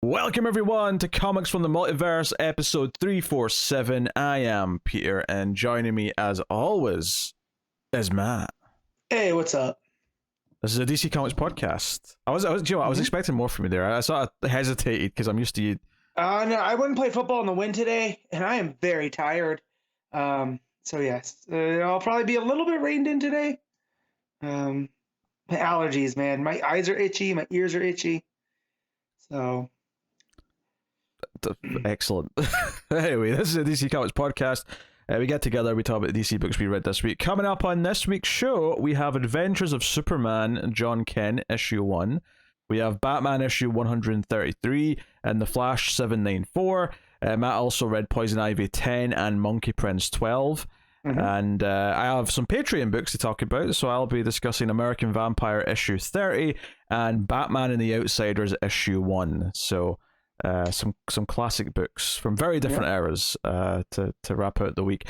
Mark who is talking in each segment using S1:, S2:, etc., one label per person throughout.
S1: Welcome everyone to Comics from the Multiverse, episode 347. I am Peter, and joining me as always is Matt.
S2: Hey, what's up?
S1: This is a DC Comics podcast. I was expecting more from you there. I sort of hesitated because I'm used to you.
S2: No, I wouldn't play football in the wind today, and I am very tired. So yes, I'll probably be a little bit reined in today. My allergies, man. My eyes are itchy, my ears are itchy. So
S1: excellent. Anyway, this is a DC Comics podcast. We get together, we talk about the DC books we read this week. Coming up on this week's show, we have Adventures of Superman, John Kent, issue 1. We have Batman issue 133 and The Flash 794. Matt also read Poison Ivy 10 and Monkey Prince 12. And I have some Patreon books to talk about, so I'll be discussing American Vampire issue 30 and Batman and the Outsiders issue 1. So some classic books from very different eras to wrap out the week.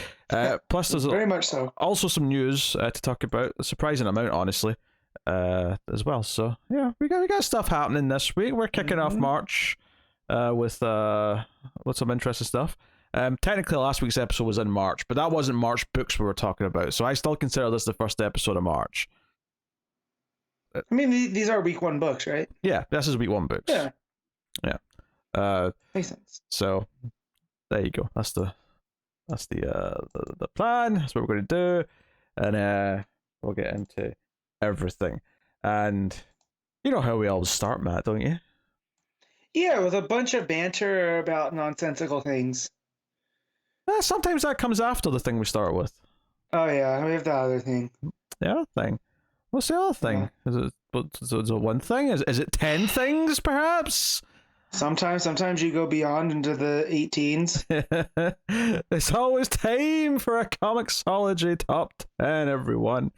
S1: Plus, there's
S2: very much so.
S1: Also some news to talk about, a surprising amount, honestly, as well. So yeah, we got stuff happening this week. We're kicking off March with some interesting stuff. Technically, last week's episode was in March, but that wasn't March books we were talking about. So I still consider this the first episode of March.
S2: I mean, these are week 1 books, right?
S1: Yeah, this is week 1 books.
S2: Yeah.
S1: Makes
S2: sense.
S1: So there you go. That's the plan. That's what we're going to do, and we'll get into everything. And you know how we always start, Matt, don't you?
S2: Yeah, with a bunch of banter about nonsensical things.
S1: Sometimes that comes after the thing we start with.
S2: Oh yeah, we have the other thing.
S1: The other thing. What's the other thing? Yeah. Is it one thing? Is it 10 things, perhaps?
S2: Sometimes you go beyond into the 18s.
S1: It's always time for a Comixology top 10, everyone.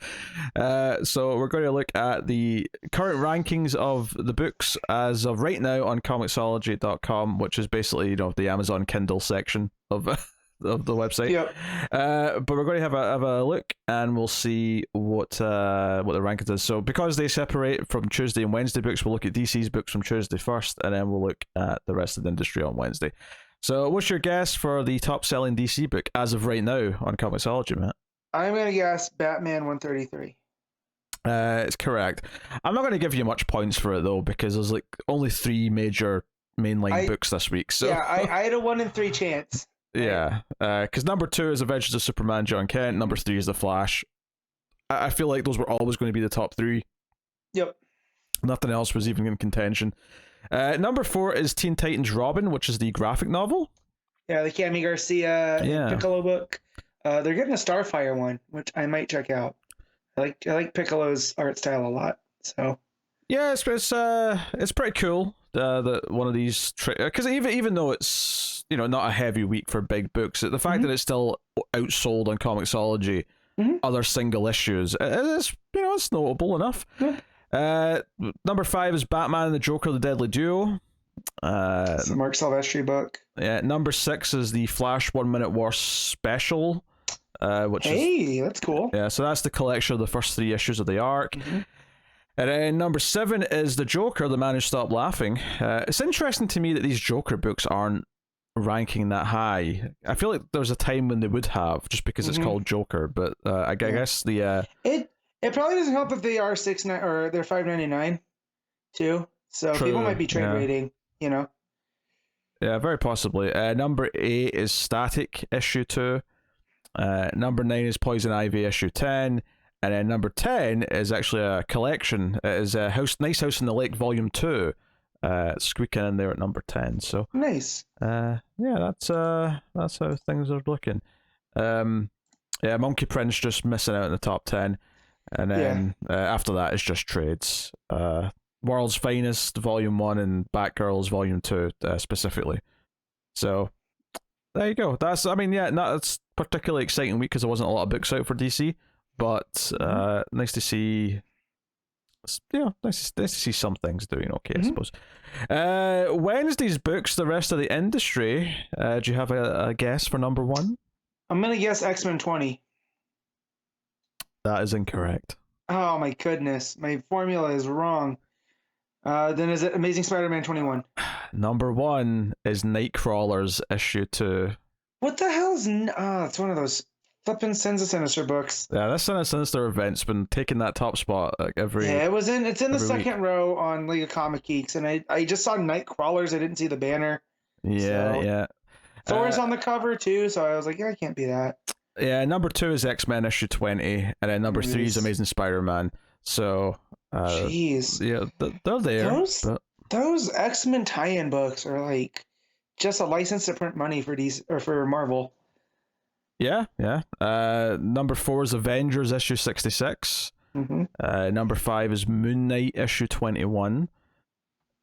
S1: So we're going to look at the current rankings of the books as of right now on Comixology.com, which is basically, the Amazon Kindle section of the website.
S2: Yep.
S1: But we're going to have a look, and we'll see what the rankings is. So because they separate from Tuesday and Wednesday books, we'll look at DC's books from Tuesday first, and then we'll look at the rest of the industry on Wednesday. So what's your guess for the top selling DC book as of right now on Comixology, Matt?
S2: I'm gonna guess Batman 133.
S1: It's correct. I'm not going to give you much points for it though, because there's only 3 major mainline books this week. So
S2: yeah, I had a 1 in 3 chance.
S1: Yeah, because number 2 is Adventures of Superman, John Kent. Number 3 is The Flash. I feel like those were always going to be the top 3.
S2: Yep.
S1: Nothing else was even in contention. Number 4 is Teen Titans Robin, which is the graphic novel.
S2: Yeah, the Cami Garcia Piccolo book. They're getting a Starfire one, which I might check out. I like Piccolo's art style a lot. So
S1: yeah, it's pretty cool. That one of these, because even though it's not a heavy week for big books, the fact that it's still outsold on Comixology other single issues, it's notable enough. Number 5 is Batman and the Joker: The Deadly Duo.
S2: It's the Mark Silvestri book. Yeah.
S1: Number 6 is the Flash 1 Minute War special, which
S2: that's cool.
S1: Yeah, so that's the collection of the first 3 issues of the arc. And then number 7 is The Joker, The Man Who Stopped Laughing. It's interesting to me that these Joker books aren't ranking that high. I feel like there's a time when they would have, just because it's called Joker. But I guess the
S2: it probably doesn't help if they are $6.99 or they're $5.99 too. So true. People might be trade rating, Yeah,
S1: very possibly. Number 8 is Static issue 2. Number 9 is Poison Ivy issue 10. And then number 10 is actually a collection. It is Nice House in the Lake Volume 2. Squeaking in there at number 10. So
S2: nice.
S1: Yeah, that's how things are looking. Yeah, Monkey Prince just missing out in the top 10. And then after that it's just trades. World's Finest Volume 1 and Batgirls Volume 2 specifically. So there you go. That's particularly exciting week because there wasn't a lot of books out for DC. But nice to see, nice to see some things doing okay, I suppose. Wednesday's books, the rest of the industry. Do you have a guess for number 1?
S2: I'm gonna guess X-Men 20.
S1: That is incorrect.
S2: Oh my goodness, my formula is wrong. Then is it Amazing Spider-Man 21?
S1: Number 1 is Nightcrawlers issue 2.
S2: What the hell is... it's one of those flippin' Sins of Sinister books.
S1: Yeah, this Sinister event's been taking that top spot like every...
S2: Yeah, it's in the second
S1: week.
S2: row on League of Comic Geeks, and I just saw Nightcrawlers. I didn't see the banner.
S1: Yeah,
S2: so.
S1: yeah.
S2: Thor's on the cover too, so I was like, yeah, I can't be that.
S1: Yeah, number 2 is X-Men issue 20, and then number 3 is Amazing Spider-Man. So,
S2: jeez,
S1: yeah, they're there.
S2: Those X-Men tie-in books are like just a license to print money for these or for Marvel.
S1: Yeah, yeah. Number 4 is Avengers issue 66.
S2: Mm-hmm.
S1: Number 5 is Moon Knight issue 21.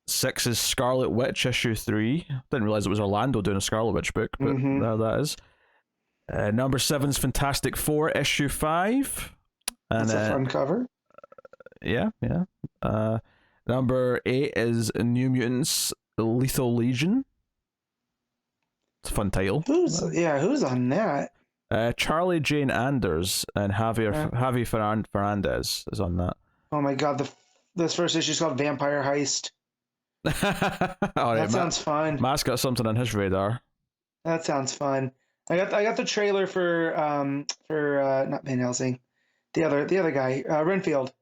S1: 6 is Scarlet Witch issue 3. Didn't realize it was Orlando doing a Scarlet Witch book, but there that is. Number 7 is Fantastic Four issue 5. And,
S2: that's a fun cover.
S1: Yeah, yeah. Number 8 is New Mutants Lethal Legion. It's a fun title.
S2: Who's on that?
S1: Charlie Jane Anders and Javi Fernandez is on that.
S2: Oh my god, this first issue is called Vampire Heist.
S1: That
S2: sounds fun.
S1: Matt's got something on his radar.
S2: That sounds fun. I got the trailer for not Van Helsing, the other guy, Renfield.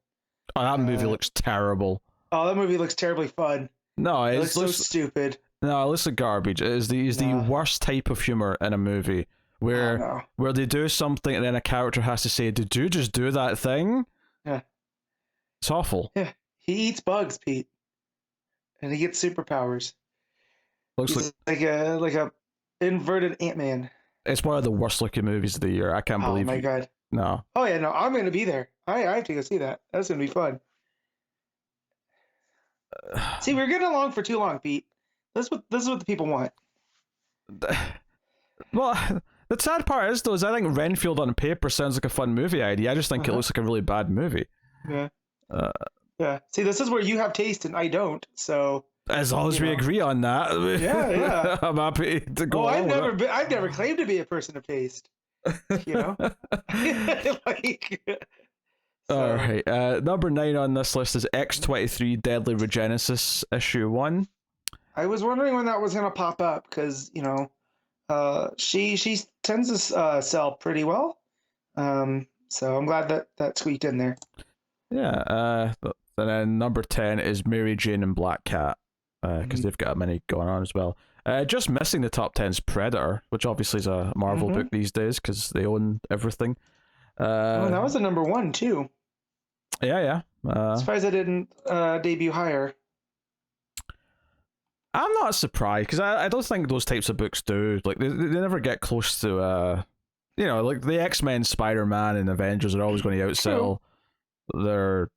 S1: Oh, that movie looks terrible.
S2: Oh, that movie looks terribly fun.
S1: No,
S2: it looks so stupid.
S1: No, it looks like garbage. It is the worst type of humor in a movie where they do something and then a character has to say, "Did you just do that thing?"
S2: Yeah,
S1: it's awful.
S2: Yeah, he eats bugs, Pete, and he gets superpowers.
S1: Looks
S2: like a inverted Ant-Man.
S1: It's one of the worst looking movies of the year. I can't believe.
S2: Oh my god.
S1: No.
S2: Oh yeah, no, I'm gonna be there. I have to go see that. That's gonna be fun. See, we're getting along for too long, Pete. This is what the people want.
S1: Well, the sad part is, though, is I think Renfield on paper sounds like a fun movie idea. I just think it looks like a really bad movie.
S2: Yeah. Yeah. See, this is where you have taste and I don't. So
S1: as long as we agree on that,
S2: yeah,
S1: I'm happy to go.
S2: Oh, I've never claimed to be a person of taste. You know, like.
S1: All right. Number 9 on this list is X-23 Deadly Regenesis issue 1.
S2: I was wondering when that was gonna pop up because she tends to sell pretty well. So I'm glad that squeaked in there.
S1: Yeah. And then number 10 is Mary Jane and Black Cat because they've got many going on as well. Just missing the top 10's Predator, which obviously is a Marvel book these days because they own everything.
S2: That was the number 1 too.
S1: Yeah.
S2: Surprised I didn't debut higher.
S1: I'm not surprised because I don't think those types of books do. Like they never get close to like the X-Men, Spider-Man, and Avengers are always going to outsell their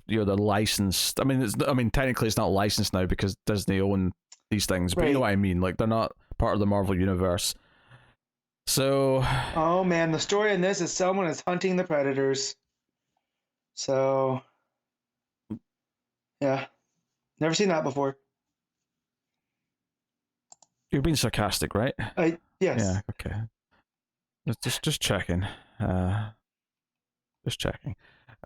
S1: they're licensed. I mean, technically it's not licensed now because Disney own these things, but you know what I mean. Like they're not part of the Marvel universe. So.
S2: Oh man, the story in this is someone is hunting the predators. So. Yeah, never seen that before.
S1: You're being sarcastic, right?
S2: Yes.
S1: Yeah. Okay. Just checking. Just checking.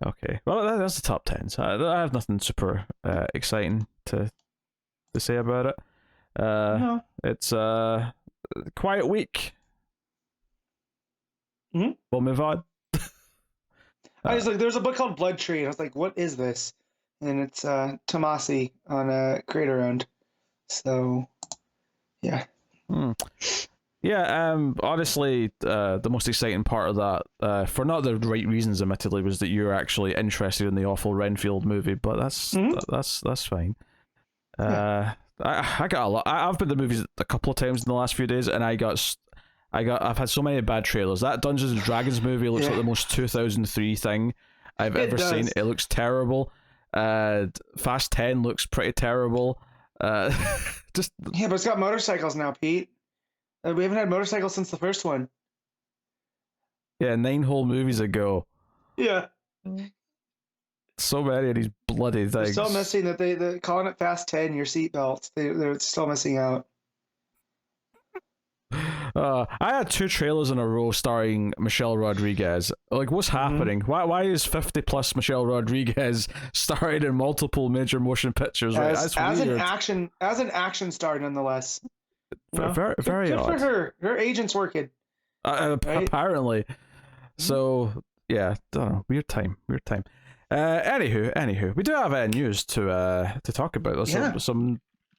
S1: Okay. Well, that's the top 10. So I have nothing super exciting to say about it.
S2: No.
S1: It's a quiet week.
S2: Mm-hmm.
S1: We'll move on.
S2: I was like, there's a book called Blood Tree, and I was like, what is this? And it's Tomasi on a creator owned. So, yeah.
S1: Yeah, honestly, the most exciting part of that, for not the right reasons, admittedly, was that you were actually interested in the awful Renfield movie. But that's fine.
S2: Yeah.
S1: I got a lot. I've been to the movies a couple of times in the last few days, and I've had so many bad trailers. That Dungeons and Dragons movie looks like the most 2003 thing I've ever seen. It looks terrible. Fast 10 looks pretty terrible.
S2: But it's got motorcycles now, Pete. We haven't had motorcycles since the first one.
S1: Yeah, 9 whole movies ago.
S2: Yeah.
S1: So many of these bloody things.
S2: They're still missing that they're calling it Fast 10, your seatbelts. They're still missing out.
S1: I had 2 trailers in a row starring Michelle Rodriguez. Like, what's happening? Why is 50 plus Michelle Rodriguez starring in multiple major motion pictures? Right, that's
S2: as
S1: weird.
S2: an action star, nonetheless.
S1: Very, very
S2: good
S1: odd.
S2: for her. Her agent's working.
S1: Right? Apparently. So yeah, don't know. Weird time. Anywho, we do have news to talk about. There's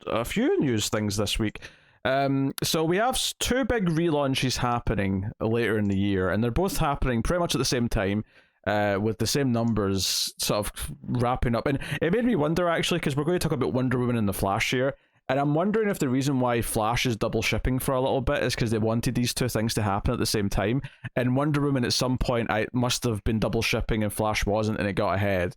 S1: a few news things this week. So we have 2 big relaunches happening later in the year, and they're both happening pretty much at the same time, with the same numbers sort of wrapping up. And it made me wonder, actually, because we're going to talk about Wonder Woman and the Flash here, and I'm wondering if the reason why Flash is double shipping for a little bit is because they wanted these 2 things to happen at the same time, and Wonder Woman at some point I must have been double shipping and Flash wasn't, and it got ahead.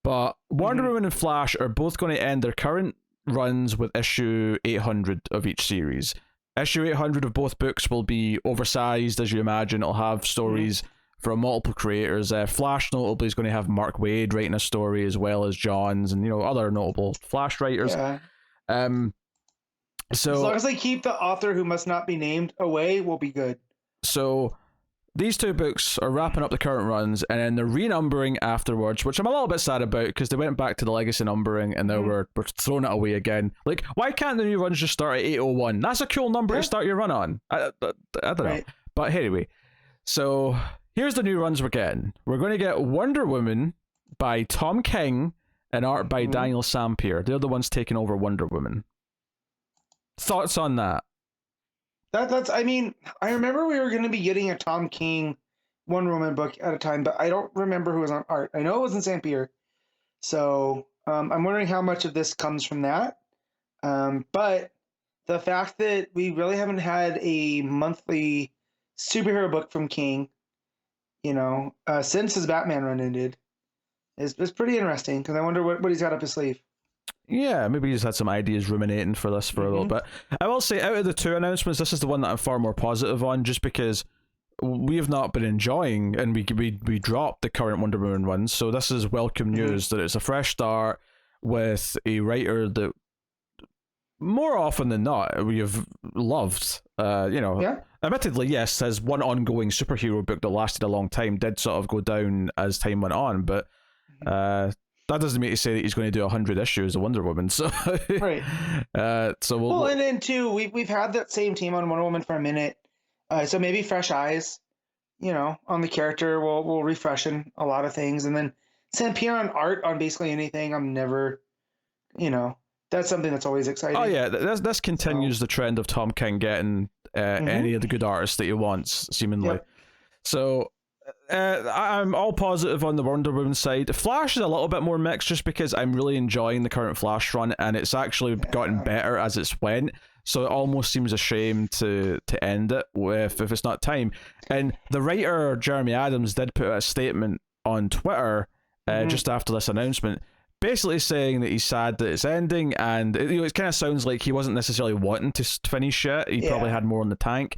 S1: But Wonder Woman and Flash are both going to end their current runs with issue 800 of each series. Issue 800 of both books will be oversized, as you imagine. It'll have stories from multiple creators. Flash notably is going to have Mark Waid writing a story, as well as Johns and other notable Flash writers.
S2: Yeah.
S1: So
S2: as long as they keep the author who must not be named away, we'll be good.
S1: So these 2 books are wrapping up the current runs, and then they're renumbering afterwards, which I'm a little bit sad about, because they went back to the legacy numbering and now we're throwing it away again. Like, why can't the new runs just start at 801? That's a cool number to start your run on. I don't know. But anyway, so here's the new runs we're getting. We're going to get Wonder Woman by Tom King and art by Daniel Sampier. They're the ones taking over Wonder Woman. Thoughts on that?
S2: I mean, I remember we were going to be getting a Tom King Wonder Woman book at a time, but I don't remember who was on art. I know it was in Sampier. So I'm wondering how much of this comes from that. But the fact that we really haven't had a monthly superhero book from King, since his Batman run ended, is pretty interesting, because I wonder what he's got up his sleeve.
S1: Yeah, maybe he's had some ideas ruminating for this for a little bit. I will say, out of the 2 announcements, this is the one that I'm far more positive on, just because we have not been enjoying, and we dropped the current Wonder Woman runs, so this is welcome news that it's a fresh start with a writer that more often than not we have loved. Admittedly, yes, his one ongoing superhero book that lasted a long time did sort of go down as time went on, but that doesn't mean to say that he's going to do 100 issues of Wonder Woman. So
S2: right.
S1: So
S2: and then too, we've had that same team on Wonder Woman for a minute, so maybe fresh eyes, on the character will refreshen a lot of things, and then Sampier on art on basically anything. I'm never, that's something that's always exciting.
S1: Oh yeah, this continues the trend of Tom King getting any of the good artists that he wants, seemingly.
S2: Yep.
S1: So. I'm all positive on the Wonder Woman side. Flash is a little bit more mixed, just because I'm really enjoying the current Flash run, and it's actually gotten better as it's went. So it almost seems a shame to end it if it's not time. And the writer Jeremy Adams did put a statement on Twitter just after this announcement, basically saying that he's sad that it's ending, and it kind of sounds like he wasn't necessarily wanting to finish it. He probably had more in the tank.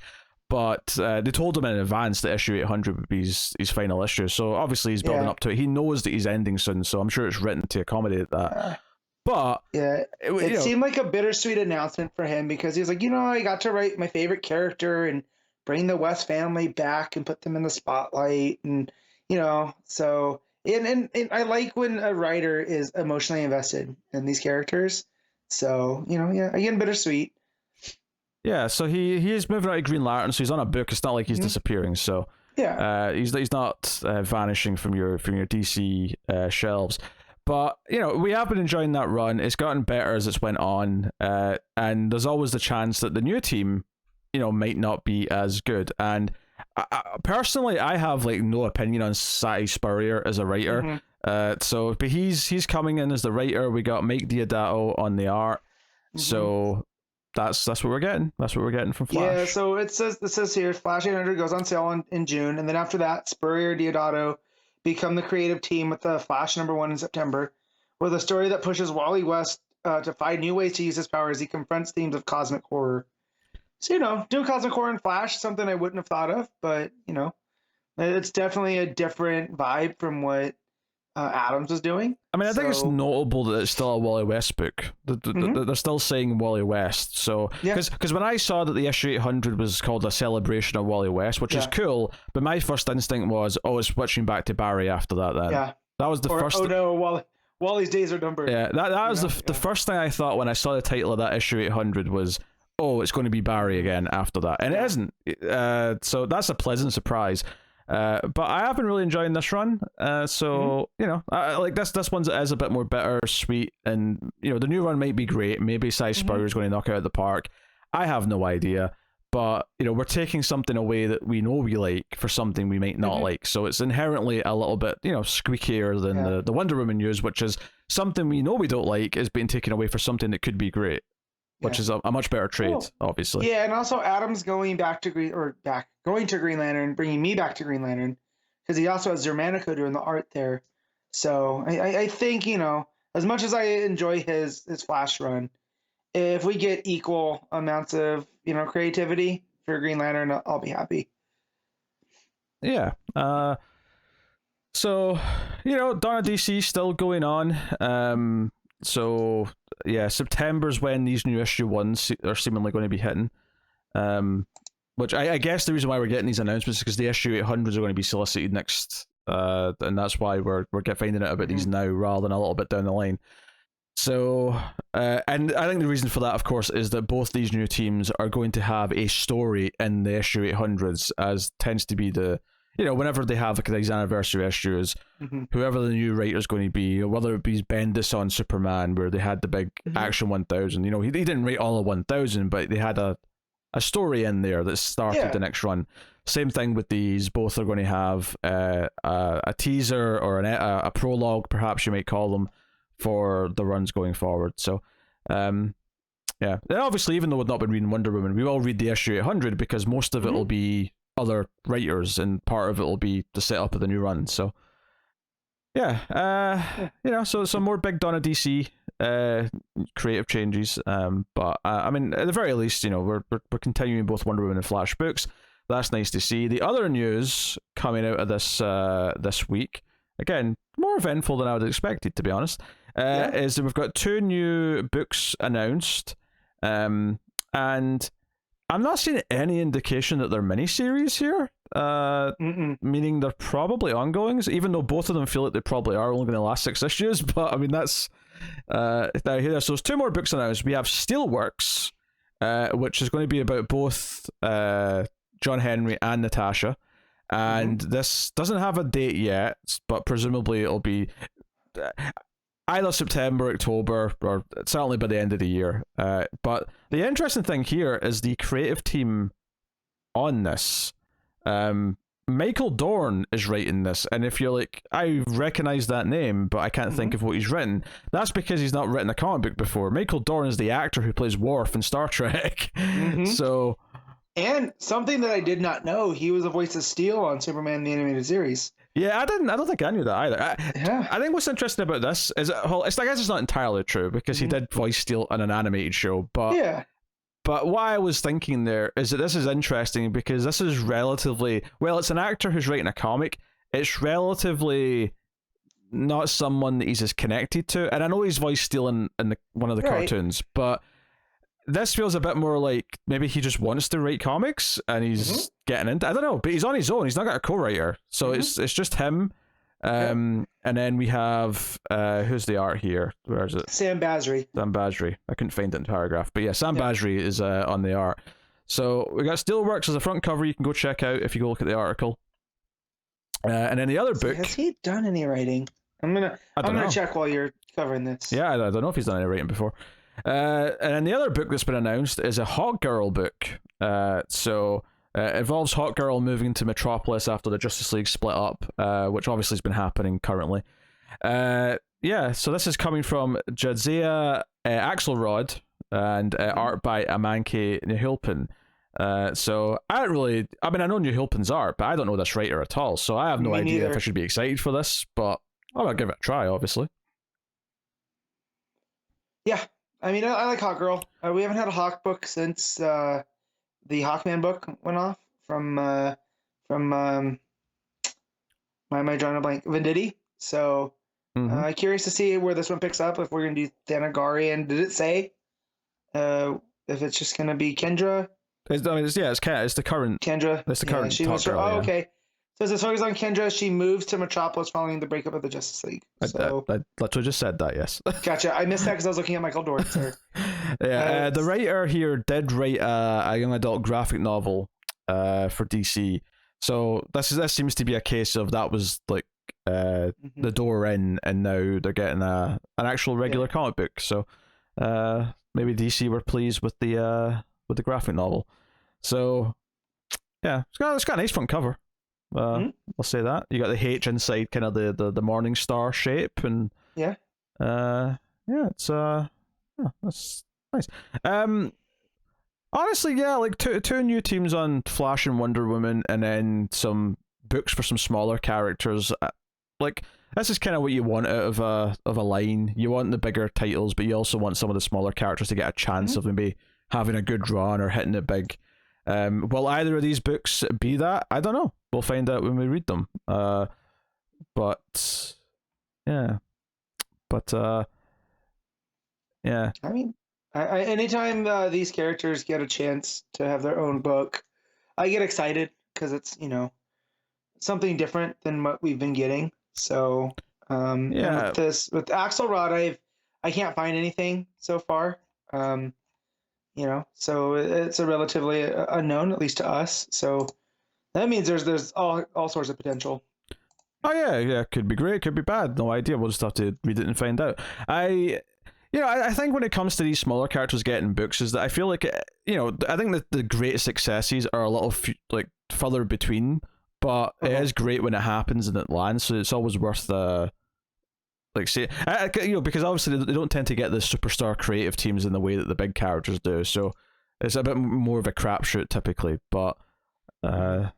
S1: But they told him in advance that issue 800 would be his final issue. So obviously he's building up to it. He knows that he's ending soon, so I'm sure it's written to accommodate that. But
S2: it seemed like a bittersweet announcement for him, because he's like, I got to write my favorite character and bring the West family back and put them in the spotlight. And, so, and I like when a writer is emotionally invested in these characters. So, again, bittersweet.
S1: Yeah, so he is moving out of Green Lantern, so he's on a book. It's not like he's disappearing. So he's not vanishing from your DC shelves. But we have been enjoying that run. It's gotten better as it's went on, and there's always the chance that the new team, might not be as good. And personally, I have no opinion on Sati Spurrier as a writer. But he's coming in as the writer. We got Mike Diodato on the art. So. That's what we're getting. That's what we're getting from Flash.
S2: Yeah, so it says here, Flash 800 goes on sale in June, and then after that, Spurrier Diodato become the creative team with the Flash #1 in September, with a story that pushes Wally West to find new ways to use his power as he confronts themes of cosmic horror. So, doing cosmic horror in Flash, something I wouldn't have thought of, but, it's definitely a different vibe from what Adams was doing.
S1: I mean, I think it's
S2: So,
S1: notable that it's still a Wally West book. They're still saying Wally West. So,
S2: yeah,
S1: because when I saw that the issue 800 was called a celebration of Wally West, which is
S2: Yeah.
S1: cool, but my first instinct was, oh, it's switching back to Barry after that. Then
S2: yeah.
S1: that was the
S2: Or,
S1: first.
S2: oh no, Wally's days are numbered.
S1: Yeah, that was the
S2: Yeah.
S1: first thing I thought when I saw the title of that issue 800 was, oh, it's going to be Barry again after that, and it isn't. So that's a pleasant surprise. But I have been really enjoying this run. So you know, like this one's is a bit more bittersweet, and you know, the new run might be great. Maybe Cy Spurrier's going to knock it out of the park. I have no idea. But you know, we're taking something away that we know we like for something we might not like. So it's inherently a little bit, you know, squeakier than the Wonder Woman news, which is something we know we don't like is being taken away for something that could be great, which is a much better trade, obviously.
S2: Yeah, and also Adam's going to Green Lantern, bringing me back to Green Lantern, because he also has Zermanico doing the art there. So I think, you know, as much as I enjoy his Flash run, if we get equal amounts of, you know, creativity for Green Lantern, I'll be happy.
S1: Yeah. So, you know, Dawn of DC still going on. So yeah, September's when these new issue ones are seemingly going to be hitting. Which I guess the reason why we're getting these announcements is because the issue 800s are going to be solicited next, and that's why we're finding out about these now rather than a little bit down the line. So, and I think the reason for that, of course, is that both these new teams are going to have a story in the issue 800s, as tends to be the, you know, whenever they have like these anniversary issues, whoever the new writer is going to be, whether it be Bendis on Superman, where they had the big Action 1000, you know, he didn't write all of 1000, but they had a story in there that started the next run. Same thing with these. Both are going to have a teaser or a prologue, perhaps you might call them, for the runs going forward. So, yeah. And obviously, even though we've not been reading Wonder Woman, we will read the issue 800 because most of it will be other writers and part of it will be the setup of the new run. So, yeah. You know, so some more big Dawn of DC creative changes. But I mean, at the very least, you know, we're continuing both Wonder Woman and Flash books. That's nice to see. The other news coming out of this week, again, more eventful than I would have expected, to be honest, is that we've got 2 new books announced, and I'm not seeing any indication that they're miniseries here, meaning they're probably ongoings, even though both of them feel like they probably are only going to last 6 issues, but I mean, that's here. So there's 2 more books announced. We have Steelworks, which is going to be about both John Henry and Natasha, and this doesn't have a date yet, but presumably it'll be either September, October, or certainly by the end of the year. But the interesting thing here is the creative team on this. Michael Dorn is writing this, and if you're like, I recognize that name, but I can't think of what he's written, that's because he's not written a comic book before. Michael Dorn is the actor who plays Worf in Star Trek. So...
S2: And something that I did not know, he was the voice of Steel on Superman the Animated Series.
S1: Yeah, I don't think I knew that either. I think what's interesting about this is, I guess it's not entirely true because he did voice Steel on an animated show, but what I was thinking there is that this is interesting because this is relatively, well, it's an actor who's writing a comic. It's relatively not someone that he's as connected to, and I know he's voiced Steel in one of the cartoons, but this feels a bit more like maybe he just wants to write comics and he's getting into, I don't know, but he's on his own. He's not got a co-writer. So it's just him. And then we have, who's the art here? Where is it?
S2: Sam Basri.
S1: Sam Basri. I couldn't find it in the paragraph. But yeah, Sam Basri is on the art. So we got Steelworks as a front cover you can go check out if you go look at the article. And then the other book.
S2: Has he done any writing? I'm gonna check while you're covering this.
S1: Yeah, I don't know if he's done any writing before. And then the other book that's been announced is a Hawkgirl book. So it involves Hawkgirl moving to Metropolis after the Justice League split up, which obviously has been happening currently. Yeah, so this is coming from Jadzia Axelrod and art by Amanke Nihilpin. So I know Nihilpin's art, but I don't know this writer at all, so I have no idea if I should be excited for this, but I'll give it a try, obviously.
S2: Yeah. I mean, I like Hawkgirl. We haven't had a Hawk book since the Hawkman book went off from why am I drawing a blank? Venditti. So Curious to see where this one picks up. If we're gonna do Thanagari, and did it say if it's just gonna be Kendra?
S1: It's the current.
S2: Kendra.
S1: It's the current.
S2: She was. Okay. So as far as on Kendra, she moves to Metropolis following the breakup of the Justice League. So
S1: I literally just said that. Yes.
S2: Gotcha. I missed that because I was looking at Michael Dorn.
S1: The writer here did write a young adult graphic novel for DC. So this seems to be a case of that was like the door in, and now they're getting an actual regular comic book. So maybe DC were pleased with the graphic novel. So yeah, it's got a nice front cover. I'll say that. You got the H inside, kind of the morning star shape, and it's that's nice. Honestly, like two new teams on Flash and Wonder Woman, and then some books for some smaller characters. Like, this is kind of what you want out of a line. You want the bigger titles, but you also want some of the smaller characters to get a chance of maybe having a good run or hitting it big. Will either of these books be that? I don't know. We'll find out when we read them. But yeah.
S2: I mean, anytime these characters get a chance to have their own book, I get excited because it's something different than what we've been getting. So and with Axelrod, I can't find anything so far. So it's a relatively unknown, at least to us. So that means there's all sorts of potential.
S1: Oh yeah, could be great, could be bad. No idea. We'll just have to read it and find out. I think when it comes to these smaller characters getting books, is that I feel like I think that the greatest successes are a little further between, but it is great when it happens and it lands. So it's always worth because obviously they don't tend to get the superstar creative teams in the way that the big characters do. So it's a bit more of a crapshoot typically. But I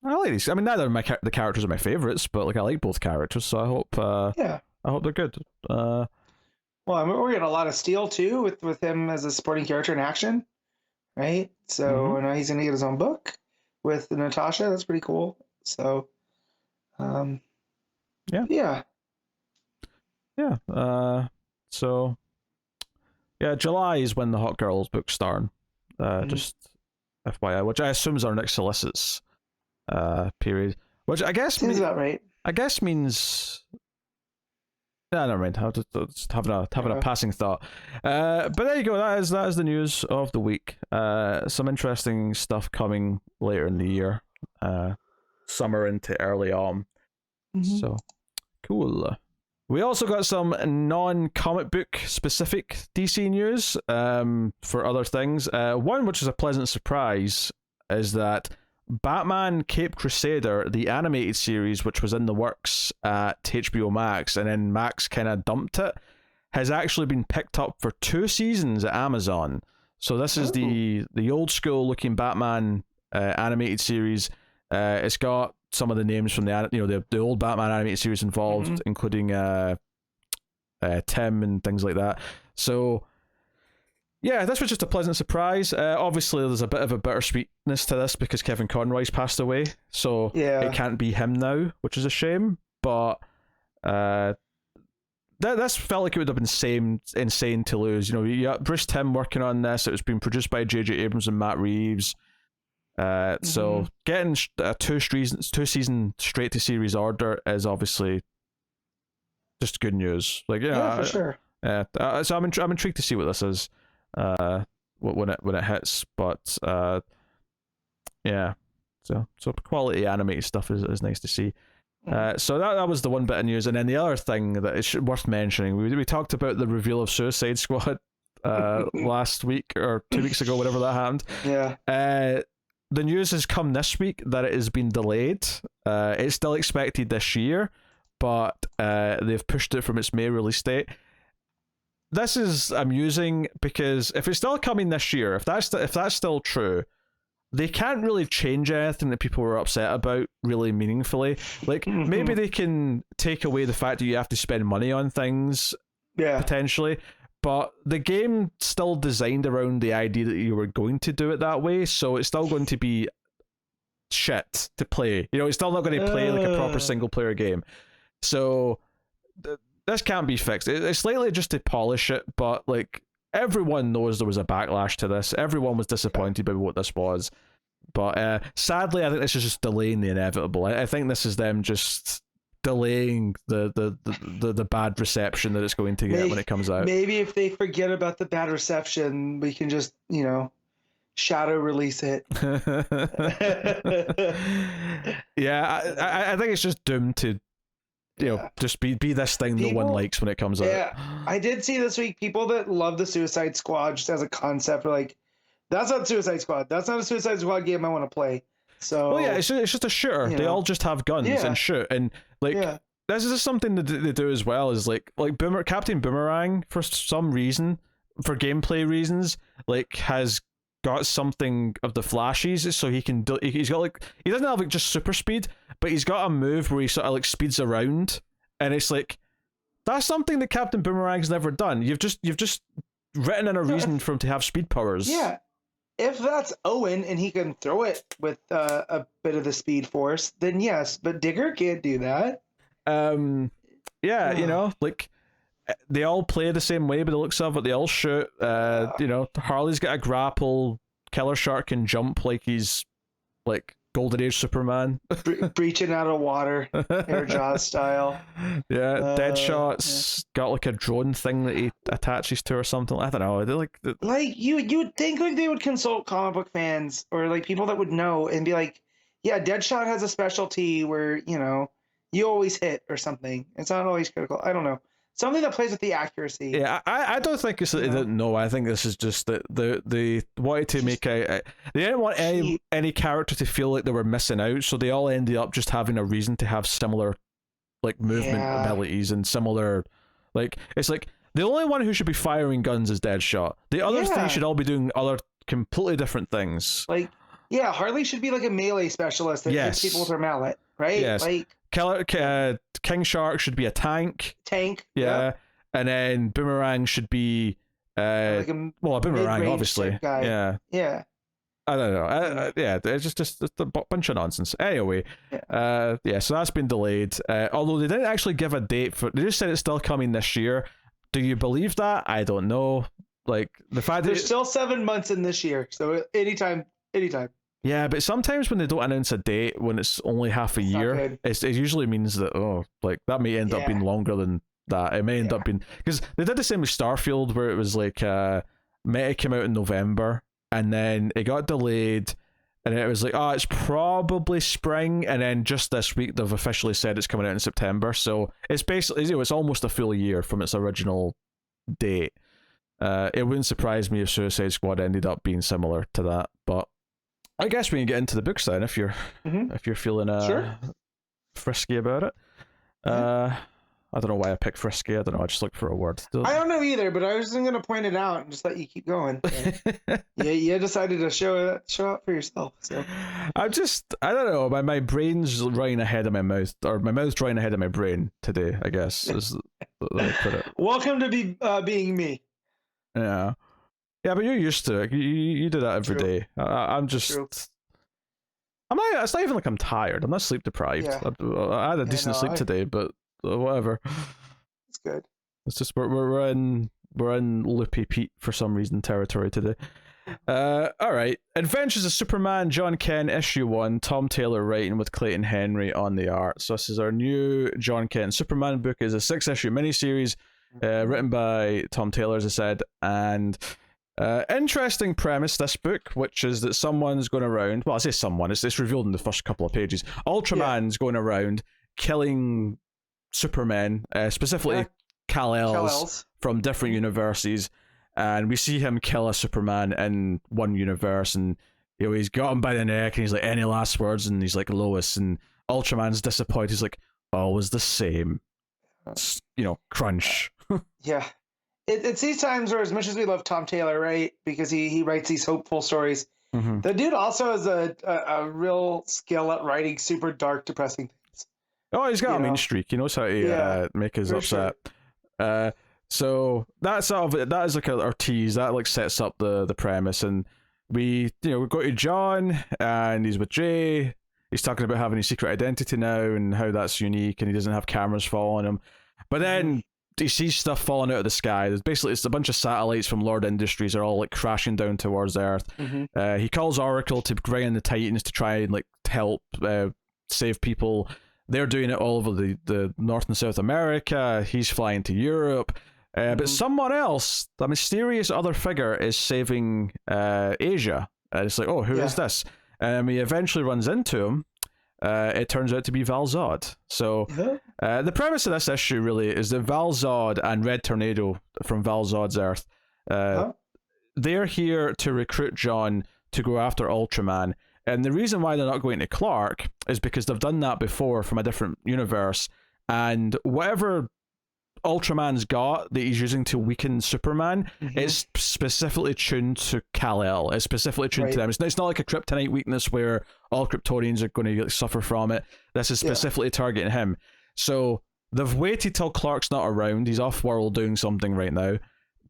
S1: like these. I mean, neither of the characters are my favorites, but like I like both characters, so I hope I hope they're good.
S2: Well, I mean, we're getting a lot of Steel too with him as a supporting character in action, right? So now he's gonna get his own book with Natasha. That's pretty cool. So,
S1: July is when the Hot Girls book start. Just FYI, which I assume is our next solicits period, which I guess
S2: seems about right.
S1: I guess means. Yeah, never mind. Just having a passing thought. But there you go. That is the news of the week. Some interesting stuff coming later in the year. Summer into early autumn. So cool. We also got some non-comic book specific DC news for other things. One which is a pleasant surprise is that Batman Caped Crusader, the animated series, which was in the works at HBO Max and then Max kind of dumped it, has actually been picked up for 2 seasons at Amazon. So this is the old school looking Batman animated series. It's got some of the names from the old Batman animated series involved, including Tim and things like that. So yeah, this was just a pleasant surprise. Obviously, there's a bit of a bittersweetness to this because Kevin Conroy's passed away, so it can't be him now, which is a shame. But this felt like it would have been insane to lose. You got Bruce Timm working on this. It was being produced by J.J. Abrams and Matt Reeves. So getting a 2 season straight to series order is obviously just good news.
S2: For sure.
S1: So I'm intrigued to see what this is. When it hits, but so quality animated stuff is nice to see. So that was the one bit of news, and then the other thing that is worth mentioning, we talked about the reveal of Suicide Squad last week or 2 weeks ago, whatever that happened. The news has come this week that it has been delayed. It's still expected this year, but they've pushed it from its May release date. This is amusing because if it's still coming this year, if that's still true, they can't really change anything that people were upset about really meaningfully. Like maybe they can take away the fact that you have to spend money on things, potentially. But the game still designed around the idea that you were going to do it that way, so it's still going to be shit to play. It's still not going to play like a proper single player game. So this can't be fixed. It's slightly just to polish it, but like everyone knows there was a backlash to this. Everyone was disappointed by what this was. But sadly, I think this is just delaying the inevitable. I think this is them just delaying the bad reception that it's going to get when it comes out.
S2: Maybe if they forget about the bad reception, we can just, shadow release it.
S1: Yeah, I think it's just doomed to, just be this thing no one likes when it comes out.
S2: Yeah, I did see this week people that love the Suicide Squad just as a concept are like, that's not Suicide Squad. That's not a Suicide Squad game I want to play. So,
S1: well, yeah, it's just a shooter. They all just have guns and shoot, and this is something that they do as well. Is like Captain Boomerang, for some reason, for gameplay reasons, like has got something of the flashes, so he can do. He's got he doesn't have just super speed, but he's got a move where he sort of speeds around, and it's like that's something that Captain Boomerang's never done. You've just written in a reason for him to have speed powers.
S2: Yeah. If that's Owen and he can throw it with a bit of the Speed Force, then yes. But Digger can't do that.
S1: Yeah, they all play the same way, but the looks of it, they all shoot. Harley's got a grapple. Killer Shark can jump like he's Golden Age Superman.
S2: Breaching out of water, Air Jaws style.
S1: Yeah, Deadshot's got a drone thing that he attaches to or something. I don't know. They're
S2: you would think they would consult comic book fans or people that would know and be like, yeah, Deadshot has a specialty where you always hit or something. It's not always critical. I don't know. Something that plays with the accuracy.
S1: Yeah, I don't think it's that they didn't know. I think this is just that they wanted to make they didn't want any character to feel like they were missing out, so they all ended up just having a reason to have similar movement abilities and similar it's the only one who should be firing guns is Deadshot. The other three should all be doing other completely different things.
S2: Harley should be a melee specialist that hits people with her mallet, right?
S1: Yes. King Shark should be a tank. Yeah. And then Boomerang should be a Boomerang, obviously.
S2: Guy. Yeah.
S1: I don't know. It's just a bunch of nonsense. Anyway, so that's been delayed. Although they didn't actually give a date they just said it's still coming this year. Do you believe that? I don't know. The fact
S2: there's still 7 months in this year, so anytime.
S1: Yeah, but sometimes when they don't announce a date when it's only half a year, it usually means that that may end up being longer than that. It may end up being because they did the same with Starfield, where it was Meta came out in November and then it got delayed, and it was it's probably spring, and then just this week they've officially said it's coming out in September. So it's basically it's almost a full year from its original date. It wouldn't surprise me if Suicide Squad ended up being similar to that, but I guess we can get into the books then if you're feeling frisky about it. I don't know why I picked frisky. I don't know. I just looked for a word.
S2: I don't know either, but I was just going to point it out and just let you keep going. You decided to show up for yourself. So
S1: I don't know. My brain's running ahead of my mouth, or my mouth's running ahead of my brain today, I guess. Is the way I put it.
S2: Welcome to being me.
S1: Yeah. Yeah, but you're used to it. You do that every day. I'm just. True. It's not even I'm tired. I'm not sleep deprived. Yeah. I had a decent sleep today, but whatever.
S2: It's good.
S1: It's just we're in Loopy Pete for some reason territory today. All right. Adventures of Superman, John Kent, issue 1. Tom Taylor writing with Clayton Henry on the art. So this is our new John Kent Superman book. Is a 6-issue miniseries written by Tom Taylor, as I said, and. Interesting premise, this book, which is that someone's going around, well, I say someone, it's revealed in the first couple of pages. Ultraman's going around killing Supermen, specifically Kal-Els from different universes, and we see him kill a Superman in one universe, and he's got him by the neck, and he's like, any last words? And he's like, Lois, and Ultraman's disappointed, he's like, always the same. Crunch.
S2: Yeah. It's these times where, as much as we love Tom Taylor, right, because he writes these hopeful stories, the dude also has a real skill at writing super dark, depressing things.
S1: Oh, he's got a mean streak. He knows how to make us upset. Sure. So that's that is our tease. That sets up the premise, and we go to John, and he's with Jay. he's talking about having a secret identity now and how that's unique, and he doesn't have cameras following him. But then he sees stuff falling out of the sky. It's a bunch of satellites from Lord Industries are all like crashing down towards Earth. He calls Oracle to bring in the Titans to try and like help save people. They're doing it all over the North and South America. He's flying to Europe. But someone else, a mysterious other figure, is saving Asia. And it's like, oh, who is this? He eventually runs into him. It turns out to be Val-Zod. So the premise of this issue really is that Val-Zod and Red Tornado from Val-Zod's Earth, they're here to recruit John to go after Ultraman. And the reason why they're not going to Clark is because they've done that before from a different universe. And whatever Ultraman's got that he's using to weaken Superman is specifically tuned to Kal-El. It's specifically tuned to them. It's not like a kryptonite weakness where all Kryptonians are going to suffer from it. This is specifically targeting him. So they've waited till Clark's not around. He's off-world doing something right now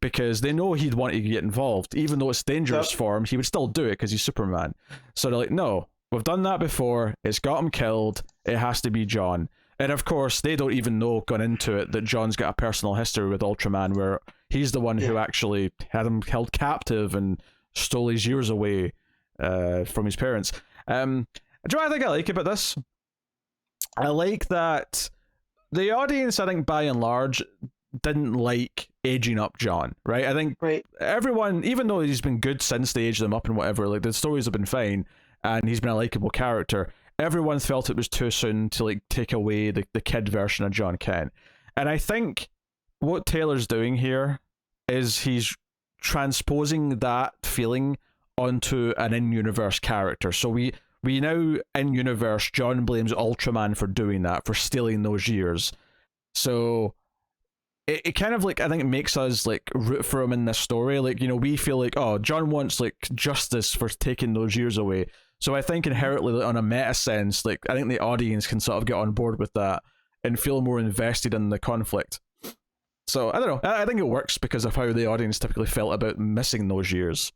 S1: because they know he'd want to get involved. Even though it's dangerous for him, he would still do it because he's Superman. So they're like, no, we've done that before. It's got him killed. It has to be John. And of course, they don't even know going into it that John's got a personal history with Ultraman where he's the one who actually had him held captive and stole his years away from his parents. Do you know what I think I like about this? I like that the audience, I think, by and large, didn't like aging up John, right? I think everyone, even though he's been good since they aged him up and whatever, like the stories have been fine and he's been a likable character, everyone felt it was too soon to like take away the kid version of John Kent. And I think what Taylor's doing here is he's transposing that feeling onto an in-universe character. So we now, in-universe, John blames Ultraman for doing that, for stealing those years. So it kind of like, I think it makes us like root for him in this story. Like, you know, we feel like, oh, John wants like justice for taking those years away. So I think inherently, like, on a meta sense, like I think the audience can sort of get on board with that and feel more invested in the conflict. So I don't know. I think it works because of how the audience typically felt about missing those years.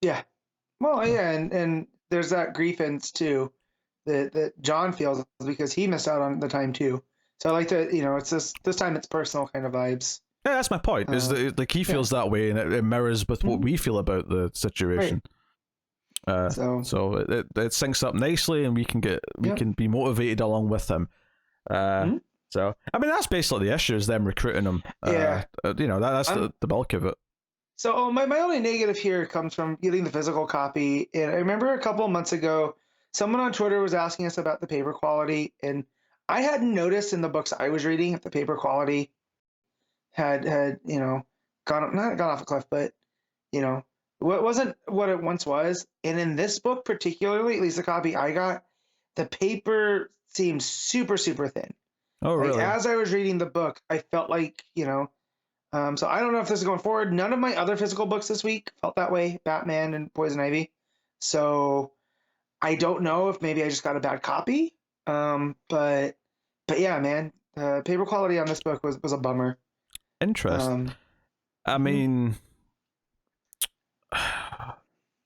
S2: Yeah. Well, yeah, and there's that grievance too that John feels because he missed out on the time too. So I like to, you know, it's this time it's personal kind of vibes.
S1: Yeah, that's my point. Is that like he feels that way, and it mirrors with what we feel about the situation. So it syncs up nicely, and we can be motivated along with him. So I mean, that's basically the issue, is them recruiting him. You know, that's the bulk of it.
S2: So my only negative here comes from getting the physical copy. And I remember a couple of months ago, someone on Twitter was asking us about the paper quality, and I hadn't noticed in the books I was reading if the paper quality had you know not gone off a cliff, but you know it wasn't what it once was. And in this book particularly, at least the copy I got, the paper seemed super thin.
S1: Oh, really?
S2: Like, as I was reading the book, I felt like, you know, so I don't know if this is going forward. None of my other physical books this week felt that way, Batman and Poison Ivy. So I don't know if maybe I just got a bad copy. But yeah, man, the paper quality on this book was a bummer.
S1: Interesting. I mean,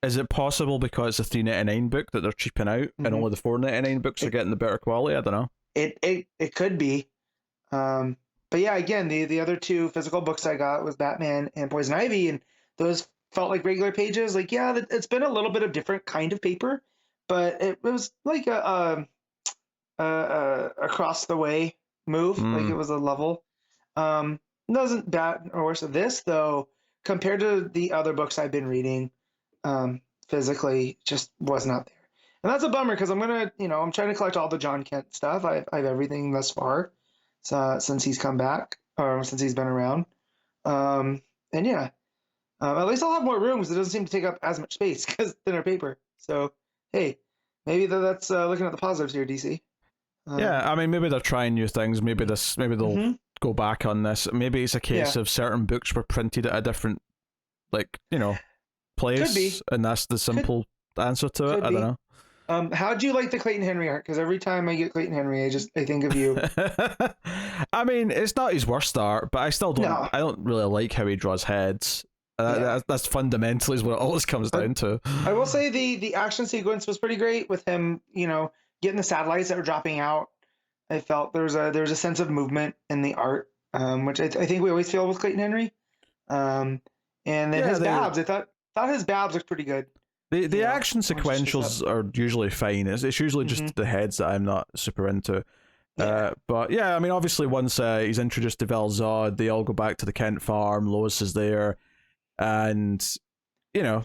S1: is it possible because it's a $3.99 book that they're cheaping out and only the $4.99 books are getting the better quality? I don't know. It
S2: could be. But yeah, again, the other two physical books I got was Batman and Poison Ivy, and those felt like regular pages. Like, yeah, it's been a little bit of different kind of paper, but it was like a across the way move. Like it was a level. It wasn't bad or worse. This though, compared to the other books I've been reading, physically just was not there. And that's a bummer because I'm trying to collect all the John Kent stuff. I have everything thus far, since he's come back or since he's been around. And yeah, at least I'll have more room because it doesn't seem to take up as much space because thinner paper. So hey, maybe that's looking at the positives here, DC.
S1: Yeah, I mean, maybe they're trying new things. Maybe they'll go back on this. Maybe it's a case of certain books were printed at a different, like, you know, place, and that's the simple answer to it. I don't know.
S2: How'd you like the Clayton Henry art? Because every time I get Clayton Henry, I think of you.
S1: I mean, it's not his worst art, but I still don't. No. I don't really like how he draws heads. That's fundamentally is what it always comes down to.
S2: I will say the action sequence was pretty great with him, you know, getting the satellites that were dropping out. I felt there was a sense of movement in the art, which I think we always feel with Clayton Henry. And then his babs, I thought his babs looked pretty good.
S1: The action sequentials are usually fine. It's usually just the heads that I'm not super into. Yeah. But yeah, I mean, obviously once he's introduced to Val-Zod, they all go back to the Kent farm. Lois is there, and you know,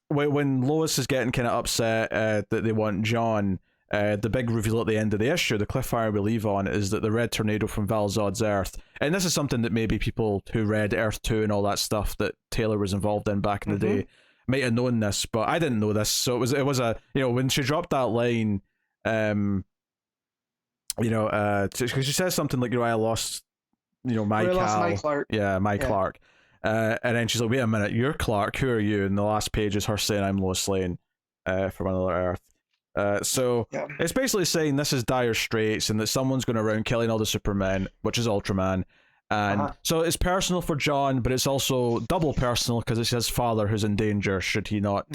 S1: when Lois is getting kind of upset that they want John, the big reveal at the end of the issue, the cliffhanger we leave on, is that the red tornado from Val-Zod's Earth, and this is something that maybe people who read Earth 2 and all that stuff that Taylor was involved in back in the day might have known this, but I didn't know this. So it was a, you know, when she dropped that line, you know, because she says something like, you know, I lost, you know, my Clark. Yeah, my Clark. And then she's like, wait a minute, you're Clark, who are you? And the last page is her saying, I'm Lois Lane from another Earth. So it's basically saying this is dire straits and that someone's going around killing all the Supermen, which is Ultraman. And so it's personal for John, but it's also double personal because it's his father who's in danger should he not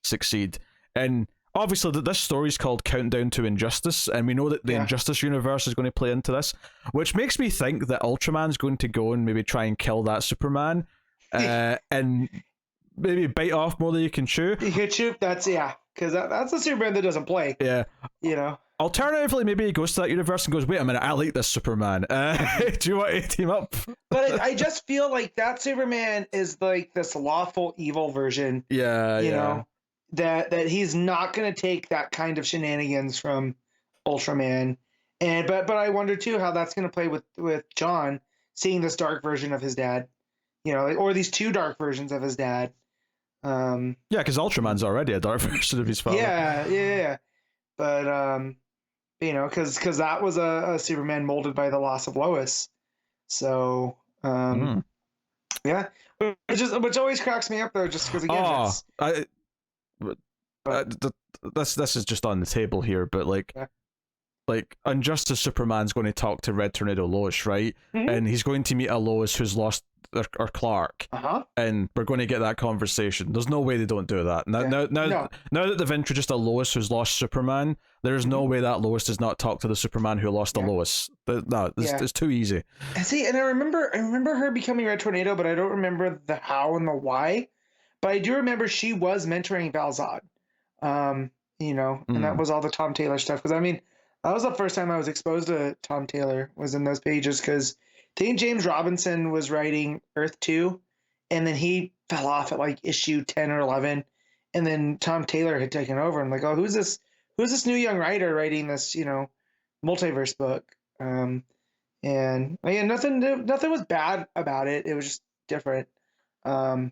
S1: succeed. And obviously this story is called Countdown to Injustice, and we know that the Injustice universe is going to play into this, which makes me think that Ultraman's going to go and maybe try and kill that Superman and maybe bite off more than you can chew. You can chew,
S2: because that's a Superman that doesn't play.
S1: Yeah.
S2: You know?
S1: Alternatively, maybe he goes to that universe and goes, wait a minute, I like this Superman. Do you want to team up?
S2: But I just feel like that Superman is like this lawful evil version.
S1: Yeah,
S2: you know, that he's not going to take that kind of shenanigans from Ultraman. And but I wonder too how that's going to play with John seeing this dark version of his dad, you know, or these two dark versions of his dad.
S1: Yeah, because Ultraman's already a dark version of his father.
S2: Yeah. But you know, because that was a Superman molded by the loss of Lois. So yeah, which always cracks me up though, just because again,
S1: this is just on the table here, but like Injustice Superman's going to talk to Red Tornado Lois, right? And he's going to meet a Lois who's lost her Clark, and we're going to get that conversation. There's no way they don't do that. Now that they've introduced a Lois who's lost Superman, there's no way that Lois does not talk to the Superman who lost a Lois. It's too easy.
S2: And I remember her becoming Red Tornado, but I don't remember the how and the why. But I do remember she was mentoring Val-Zod. You know, and that was all the Tom Taylor stuff. Because I mean, that was the first time I was exposed to Tom Taylor, was in those pages, because I think James Robinson was writing Earth 2, and then he fell off at like issue 10 or 11, and then Tom Taylor had taken over. I'm like, oh, who's this new young writer writing this, you know, multiverse book? And again, nothing was bad about it. It was just different. But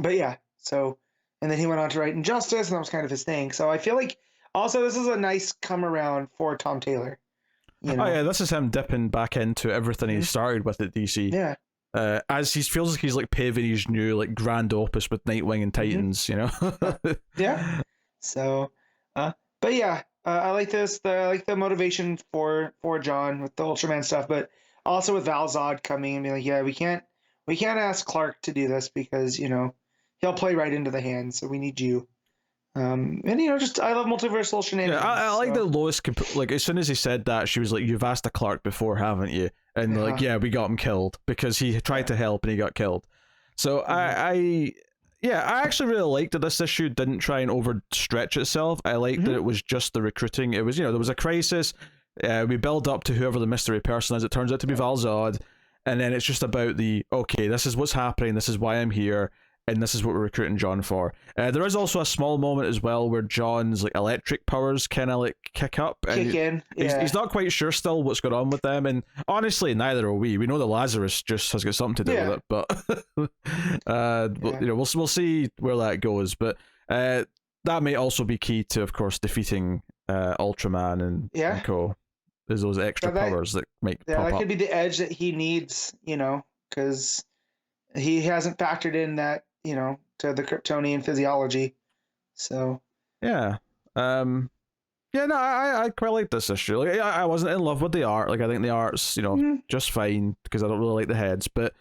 S2: yeah, so, and then he went on to write Injustice, and that was kind of his thing. So I feel like also this is a nice come around for Tom Taylor. You know?
S1: Oh yeah, this is him dipping back into everything he started with at DC.
S2: Yeah.
S1: As he feels like he's like paving his new like grand opus with Nightwing and Titans, you know.
S2: Yeah. So, but yeah, I like this. I like the motivation for John with the Ultraman stuff, but also with Val-Zod coming and being like, yeah, we can't ask Clark to do this because, you know, he'll play right into the hand. So we need you. And you know, just I love multiversal shenanigans.
S1: Yeah, I like that Lois like as soon as he said that, she was like, "You've asked a Clark before, haven't you?" And like, yeah, we got him killed because he tried to help and he got killed. So I actually really liked that this issue didn't try and overstretch itself. I liked that it was just the recruiting. It was, you know, there was a crisis. We build up to whoever the mystery person is. It turns out to be Val-Zod, and then it's just about okay, this is what's happening. This is why I'm here. And this is what we're recruiting John for. There is also a small moment as well where John's like electric powers kind of like kick
S2: in. Yeah.
S1: He's not quite sure still what's going on with them, and honestly, neither are we. We know the Lazarus just has got something to do with it, but you know, we'll see where that goes. But that may also be key to, of course, defeating Ultraman and co. There's those extra powers that make pop up.
S2: Could be the edge that he needs, you know, because he hasn't factored in that, you know, to the Kryptonian physiology. So
S1: yeah, I quite like this issue. Like, I wasn't in love with the art. Like, I think the art's, you know, just fine because I don't really like the heads. But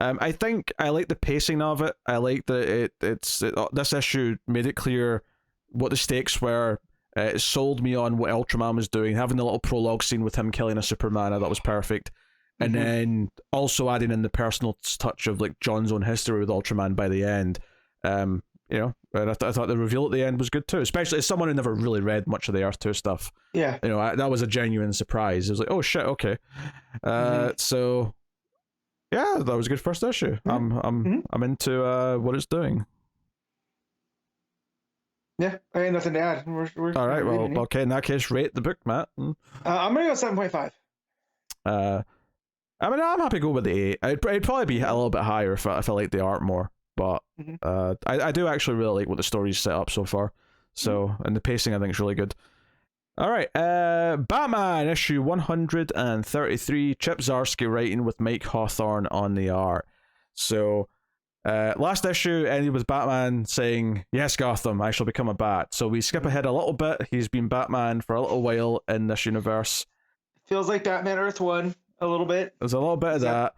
S1: I think I like the pacing of it. I like that this issue made it clear what the stakes were. It sold me on what Ultraman was doing. Having the little prologue scene with him killing a Superman, I thought was perfect. And then also adding in the personal touch of like John's own history with Ultraman by the end. You know, and I thought the reveal at the end was good too, especially as someone who never really read much of the Earth 2 stuff.
S2: Yeah.
S1: You know, that was a genuine surprise. It was like, oh shit, okay. So yeah, that was a good first issue. I'm into what it's doing.
S2: Yeah, I ain't nothing to add. We're
S1: all right, well, okay, in that case, rate the book, Matt.
S2: I'm gonna go 7.5.
S1: I mean, I'm happy to go with the 8. It'd probably be a little bit higher if I liked the art more, but I do actually really like what the story's set up so far. So, and the pacing I think is really good. All right, Batman issue 133. Chip Zdarsky writing with Mike Hawthorne on the art. So, last issue ended with Batman saying, "Yes, Gotham, I shall become a bat." So we skip ahead a little bit. He's been Batman for a little while in this universe.
S2: Feels like Batman Earth 1 a little bit.
S1: There's a little bit of that.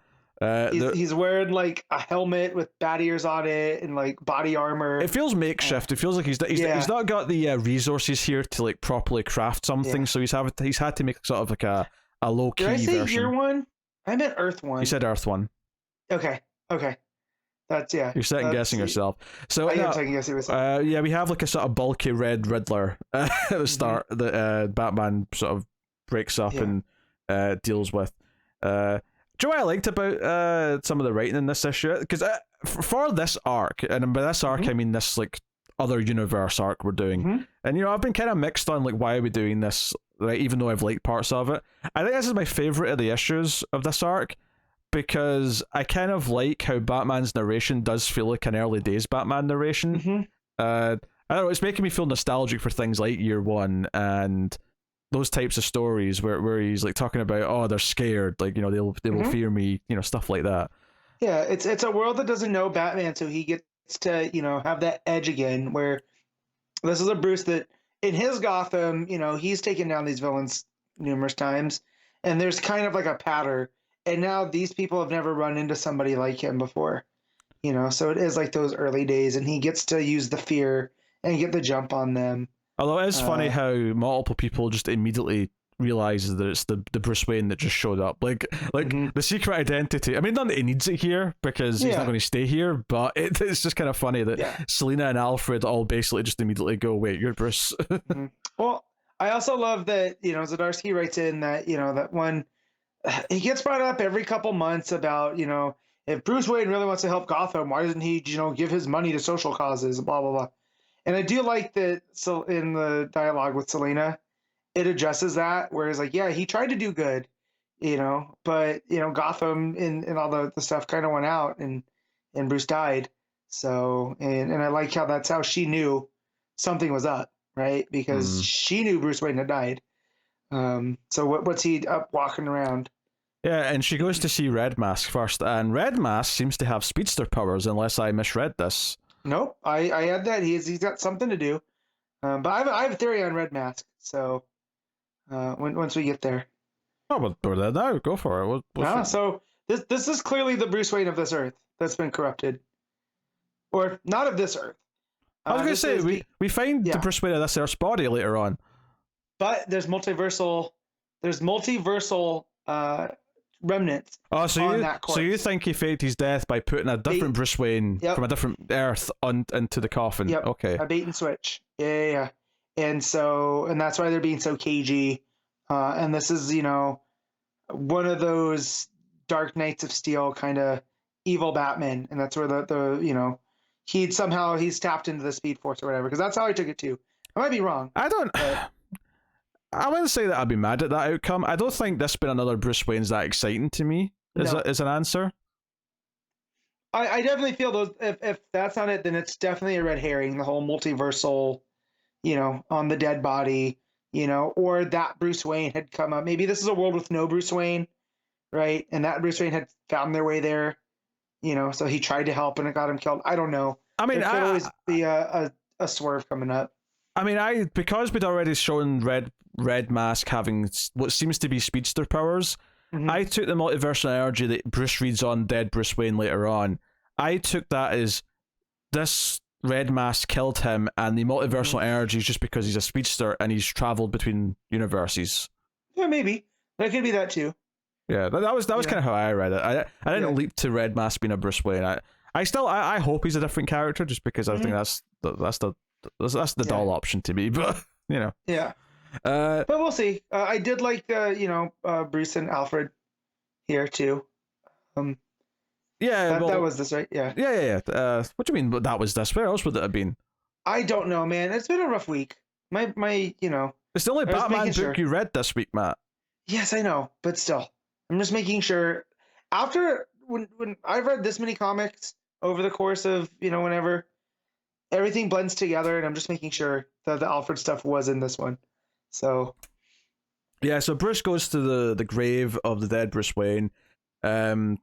S2: He's wearing like a helmet with bat ears on it and like body armor.
S1: It feels makeshift. It feels like he's not got the resources here to like properly craft something. So he's had to make sort of like a low key version.
S2: Did I say year 1? I meant Earth 1.
S1: You said Earth 1.
S2: Okay. That's
S1: You're second guessing yourself. So
S2: I am second guessing myself.
S1: Yeah, we have like a sort of bulky red Riddler at the start that Batman sort of breaks up and deals with. Do you know what I liked about some of the writing in this issue? Because for this arc, and by this arc I mean this like other universe arc we're doing, and you know I've been kind of mixed on like why are we doing this, right? Even though I've liked parts of it, I think this is my favorite of the issues of this arc because I kind of like how Batman's narration does feel like an early days Batman narration. I don't know, it's making me feel nostalgic for things like Year 1 and those types of stories where he's like talking about, oh, they're scared, like, you know, they will fear me, you know, stuff like that.
S2: Yeah, it's a world that doesn't know Batman, so he gets to, you know, have that edge again where this is a Bruce that in his Gotham, you know, he's taken down these villains numerous times and there's kind of like a pattern, and now these people have never run into somebody like him before, you know, so it is like those early days and he gets to use the fear and get the jump on them. Although
S1: it is funny how multiple people just immediately realizes that it's the Bruce Wayne that just showed up. Like the secret identity. I mean, not that he needs it here because he's not going to stay here, but it's just kind of funny that Selina and Alfred all basically just immediately go, wait, you're Bruce.
S2: Well, I also love that, you know, Zdarsky writes in that, you know, that one, he gets brought up every couple months about, you know, if Bruce Wayne really wants to help Gotham, why doesn't he, you know, give his money to social causes, blah, blah, blah. And I do like that, so in the dialogue with Selina, it addresses that, where it's like, yeah, he tried to do good, you know, but, you know, Gotham and all the stuff kind of went out and Bruce died. So, and I like how that's how she knew something was up, right? Because she knew Bruce Wayne had died. So what's he up walking around?
S1: Yeah, and she goes to see Red Mask first, and Red Mask seems to have speedster powers, unless I misread this.
S2: Nope, I had that. He's got something to do. But I have a theory on Red Mask, so once we get there.
S1: Oh, but we're there now. Go for it.
S2: So this is clearly the Bruce Wayne of this Earth that's been corrupted. Or not of this Earth.
S1: I was going to say, we find the Bruce Wayne of this Earth's body later on.
S2: But there's multiversal remnants.
S1: Oh, so you think he faked his death by putting a different Bruce Wayne from a different Earth into the coffin?
S2: Yep.
S1: Okay.
S2: A bait and switch. Yeah. And that's why they're being so cagey. And this is, you know, one of those Dark Knights of Steel kind of evil Batman, and that's where the you know, he's tapped into the Speed Force or whatever, because that's how I took it too. I might be wrong.
S1: I wouldn't say that I'd be mad at that outcome. I don't think this being another Bruce Wayne's that exciting to me is an answer.
S2: I definitely feel those. If that's not it, then it's definitely a red herring. The whole multiversal, you know, on the dead body, you know, or that Bruce Wayne had come up. Maybe this is a world with no Bruce Wayne, right? And that Bruce Wayne had found their way there, you know, so he tried to help and it got him killed. I don't know. I mean, there could always be a swerve coming up.
S1: I mean, because we'd already shown Red Mask having what seems to be speedster powers, I took the multiversal energy that Bruce reads on dead Bruce Wayne later on. I took that as this Red Mask killed him, and the multiversal energy is just because he's a speedster and he's traveled between universes.
S2: Yeah, maybe that could be that too.
S1: Yeah, that was kind of how I read it. I didn't leap to Red Mask being a Bruce Wayne. I hope he's a different character, just because I think that's the dull option to me. But
S2: Yeah. But we'll see. I did like Bruce and Alfred here too. That was this, right? Yeah.
S1: Yeah. What do you mean? That was this? Where else would it have been?
S2: I don't know, man. It's been a rough week. My
S1: It's the only Batman book you read this week, Matt.
S2: Yes, I know, but still, I'm just making sure. After when I've read this many comics over the course of whenever, everything blends together, and I'm just making sure that the Alfred stuff was in this one. So.
S1: Yeah. So Bruce goes to the grave of the dead Bruce Wayne.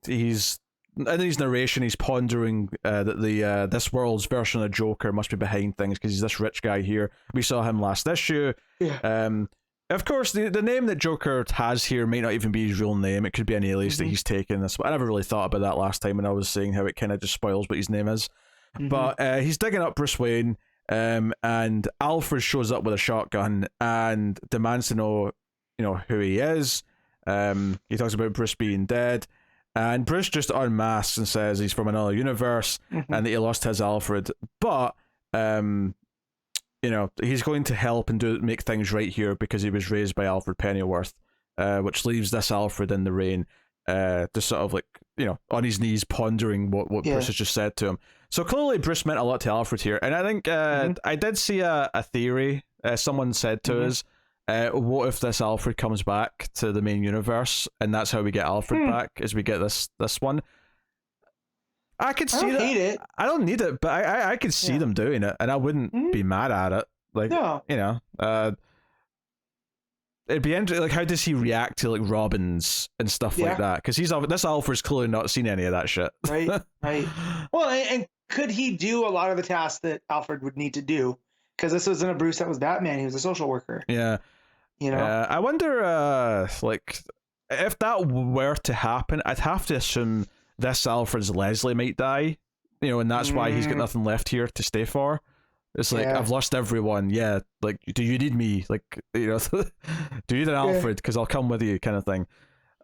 S1: He's in his narration, he's pondering that this world's version of Joker must be behind things because he's this rich guy here. We saw him last issue.
S2: Yeah.
S1: Of course, the name that Joker has here might not even be his real name. It could be an alias that he's taken. I never really thought about that last time when I was saying how it kind of just spoils what his name is. But he's digging up Bruce Wayne, and Alfred shows up with a shotgun and demands to know, who he is. He talks about Bruce being dead. And Bruce just unmasks and says he's from another universe and that he lost his Alfred. But, he's going to help and make things right here because he was raised by Alfred Pennyworth, which leaves this Alfred in the rain, just sort of on his knees pondering what Bruce has just said to him. So clearly Bruce meant a lot to Alfred here. And I think I did see a theory. Someone said to us, what if this Alfred comes back to the main universe and that's how we get Alfred back, as we get this one? I could see that. Hate it. I don't need it, but I could see them doing it, and I wouldn't be mad at it. It'd be interesting. Like, how does he react to Robins and stuff like that? Because this Alfred's clearly not seen any of that shit.
S2: Right. Well, and could he do a lot of the tasks that Alfred would need to do? Because this wasn't a Bruce that was Batman; he was a social worker.
S1: Yeah. I wonder, if that were to happen, I'd have to assume this Alfred's Leslie might die, and that's why he's got nothing left here to stay for. It's like, I've lost everyone. Yeah, do you need me? Do you need an Alfred? Because I'll come with you, kind of thing.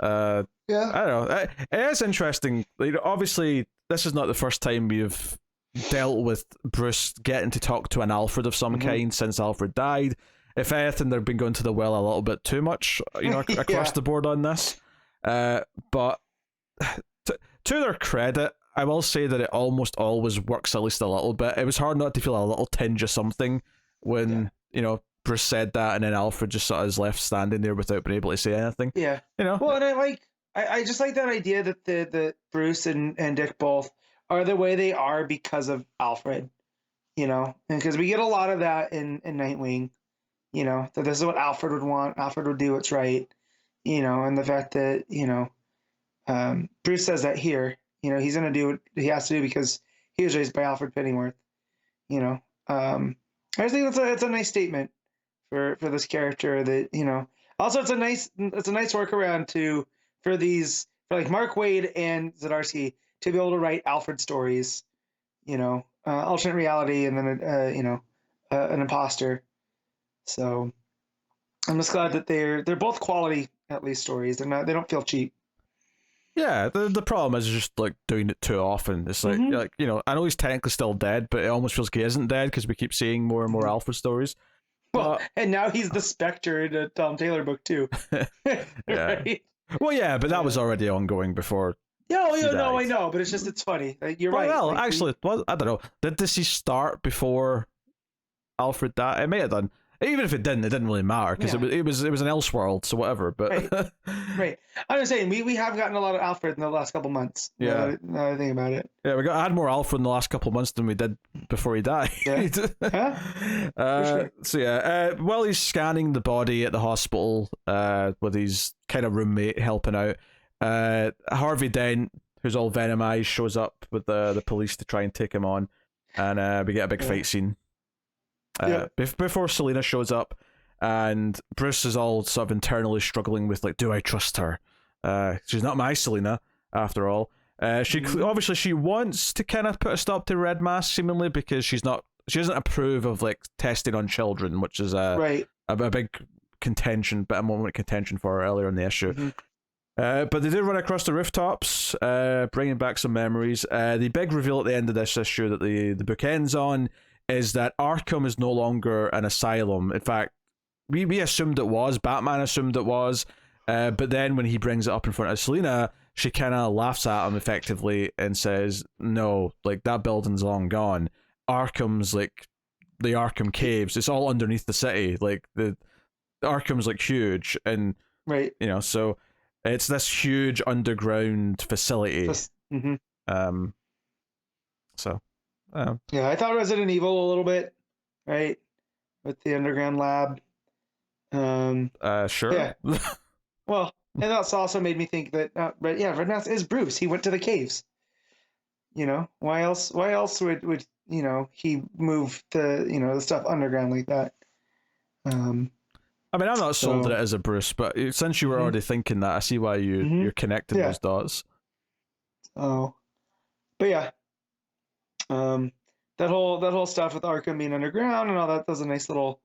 S1: I don't know. It is interesting. Obviously, this is not the first time we've dealt with Bruce getting to talk to an Alfred of some kind since Alfred died. If anything, they've been going to the well a little bit too much, across the board on this. But to their credit, I will say that it almost always works at least a little bit. It was hard not to feel a little tinge of something when, Bruce said that, and then Alfred just sort of is left standing there without being able to say anything. Yeah.
S2: Well, and I just like that idea that the Bruce and Dick both are the way they are because of Alfred, and because we get a lot of that in Nightwing. That this is what Alfred would want. Alfred would do what's right, and the fact that, Bruce says that here, he's going to do what he has to do because he was raised by Alfred Pennyworth, I just think it's a nice statement for this character that, also it's a nice workaround for Mark Waid and Zdarsky to be able to write Alfred stories, alternate reality and then, an imposter. So I'm just glad that they're both quality, at least, stories. They don't feel cheap.
S1: Yeah, the problem is just doing it too often. It's I know he's technically still dead, but it almost feels like he isn't dead because we keep seeing more and more Alfred stories.
S2: Well, and now he's the Spectre in a Tom Taylor book too.
S1: Right? Well, yeah, but that was already ongoing before.
S2: No, I know, but it's funny. You're right.
S1: Well, actually, I don't know. Did this start before Alfred died? It may have done. Even if it didn't really matter because it was an Elseworld, so whatever. But
S2: right. I'm just saying we have gotten a lot of Alfred in the last couple months.
S1: Yeah.
S2: Now I think about it.
S1: Yeah, I had more Alfred in the last couple of months than we did before he died.
S2: Yeah. Sure.
S1: So yeah, while he's scanning the body at the hospital, with his kind of roommate helping out, Harvey Dent, who's all venomized, shows up with the police to try and take him on, and we get a big fight scene. Before Selina shows up, and Bruce is all sort of internally struggling with do I trust her? She's not my Selina after all. Obviously she wants to kind of put a stop to Red Mask, seemingly, because she doesn't approve of like testing on children, which is a big contention, but a moment of contention for her earlier in the issue. But they did run across the rooftops, bringing back some memories. The big reveal at the end of this issue that the book ends on is that Arkham is no longer an asylum. In fact, we assumed it was. Batman assumed it was. But then when he brings it up in front of Selina, she kind of laughs at him effectively and says, no, like, that building's long gone. Arkham's like the Arkham Caves. It's all underneath the city. Like, the Arkham's like huge. And, so it's this huge underground facility.
S2: Yeah, I thought Resident Evil a little bit, right? With the underground lab.
S1: Sure.
S2: Yeah. Well, and that's also made me think that, Red Mask is Bruce. He went to the caves. Why else would he move the stuff underground like that?
S1: I mean, I'm not sold that it is a Bruce, but since you were already thinking that, I see why you're connecting those dots.
S2: Oh, but yeah, that whole stuff with Arkham being underground and all that was a nice little,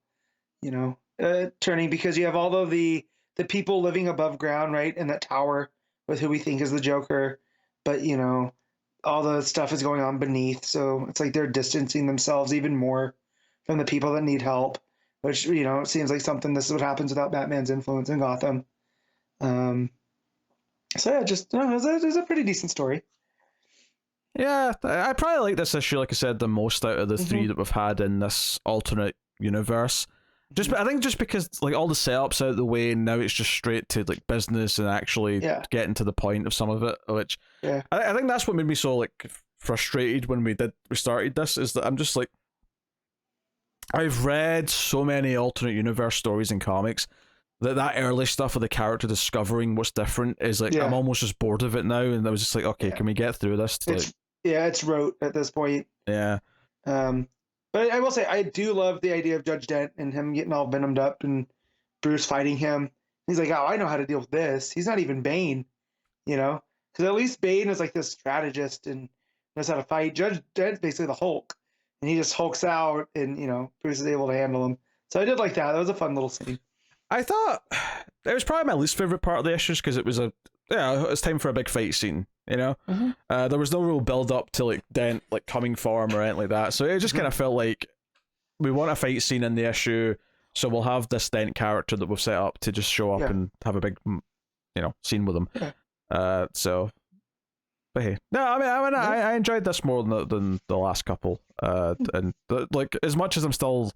S2: turning, because you have all of the people living above ground, right, in that tower with who we think is the Joker, but all the stuff is going on beneath, so it's like they're distancing themselves even more from the people that need help, which it seems like this is what happens without Batman's influence in Gotham. So yeah, just it was a pretty decent story.
S1: Yeah, I probably like this issue, like I said, the most out of the three that we've had in this alternate universe. I think just because like all the setups out of the way, and now it's just straight to like business and actually getting to the point of some of it, which I think that's what made me so like frustrated when we started this, is that I'm just like, I've read so many alternate universe stories in comics that early stuff of the character discovering what's different is like, I'm almost just bored of it now, and I was just like, okay, can we get through this?
S2: It's rote at this point.
S1: Yeah.
S2: But I will say, I do love the idea of Judge Dent and him getting all venomed up and Bruce fighting him. He's like, oh, I know how to deal with this. He's not even Bane, because at least Bane is like this strategist and knows how to fight. Judge Dent's basically the Hulk, and he just hulks out, and Bruce is able to handle him. So I did like that. That was a fun little scene.
S1: I thought it was probably my least favorite part of the issues, because it was it's time for a big fight scene. There was no real build up to like Dent like coming form or anything like that, so it just kind of felt like we want a fight scene in the issue, so we'll have this Dent character that we've set up to just show up and have a big scene with him. So, but hey, no, I mean I enjoyed this more than the last couple, and like, as much as I'm still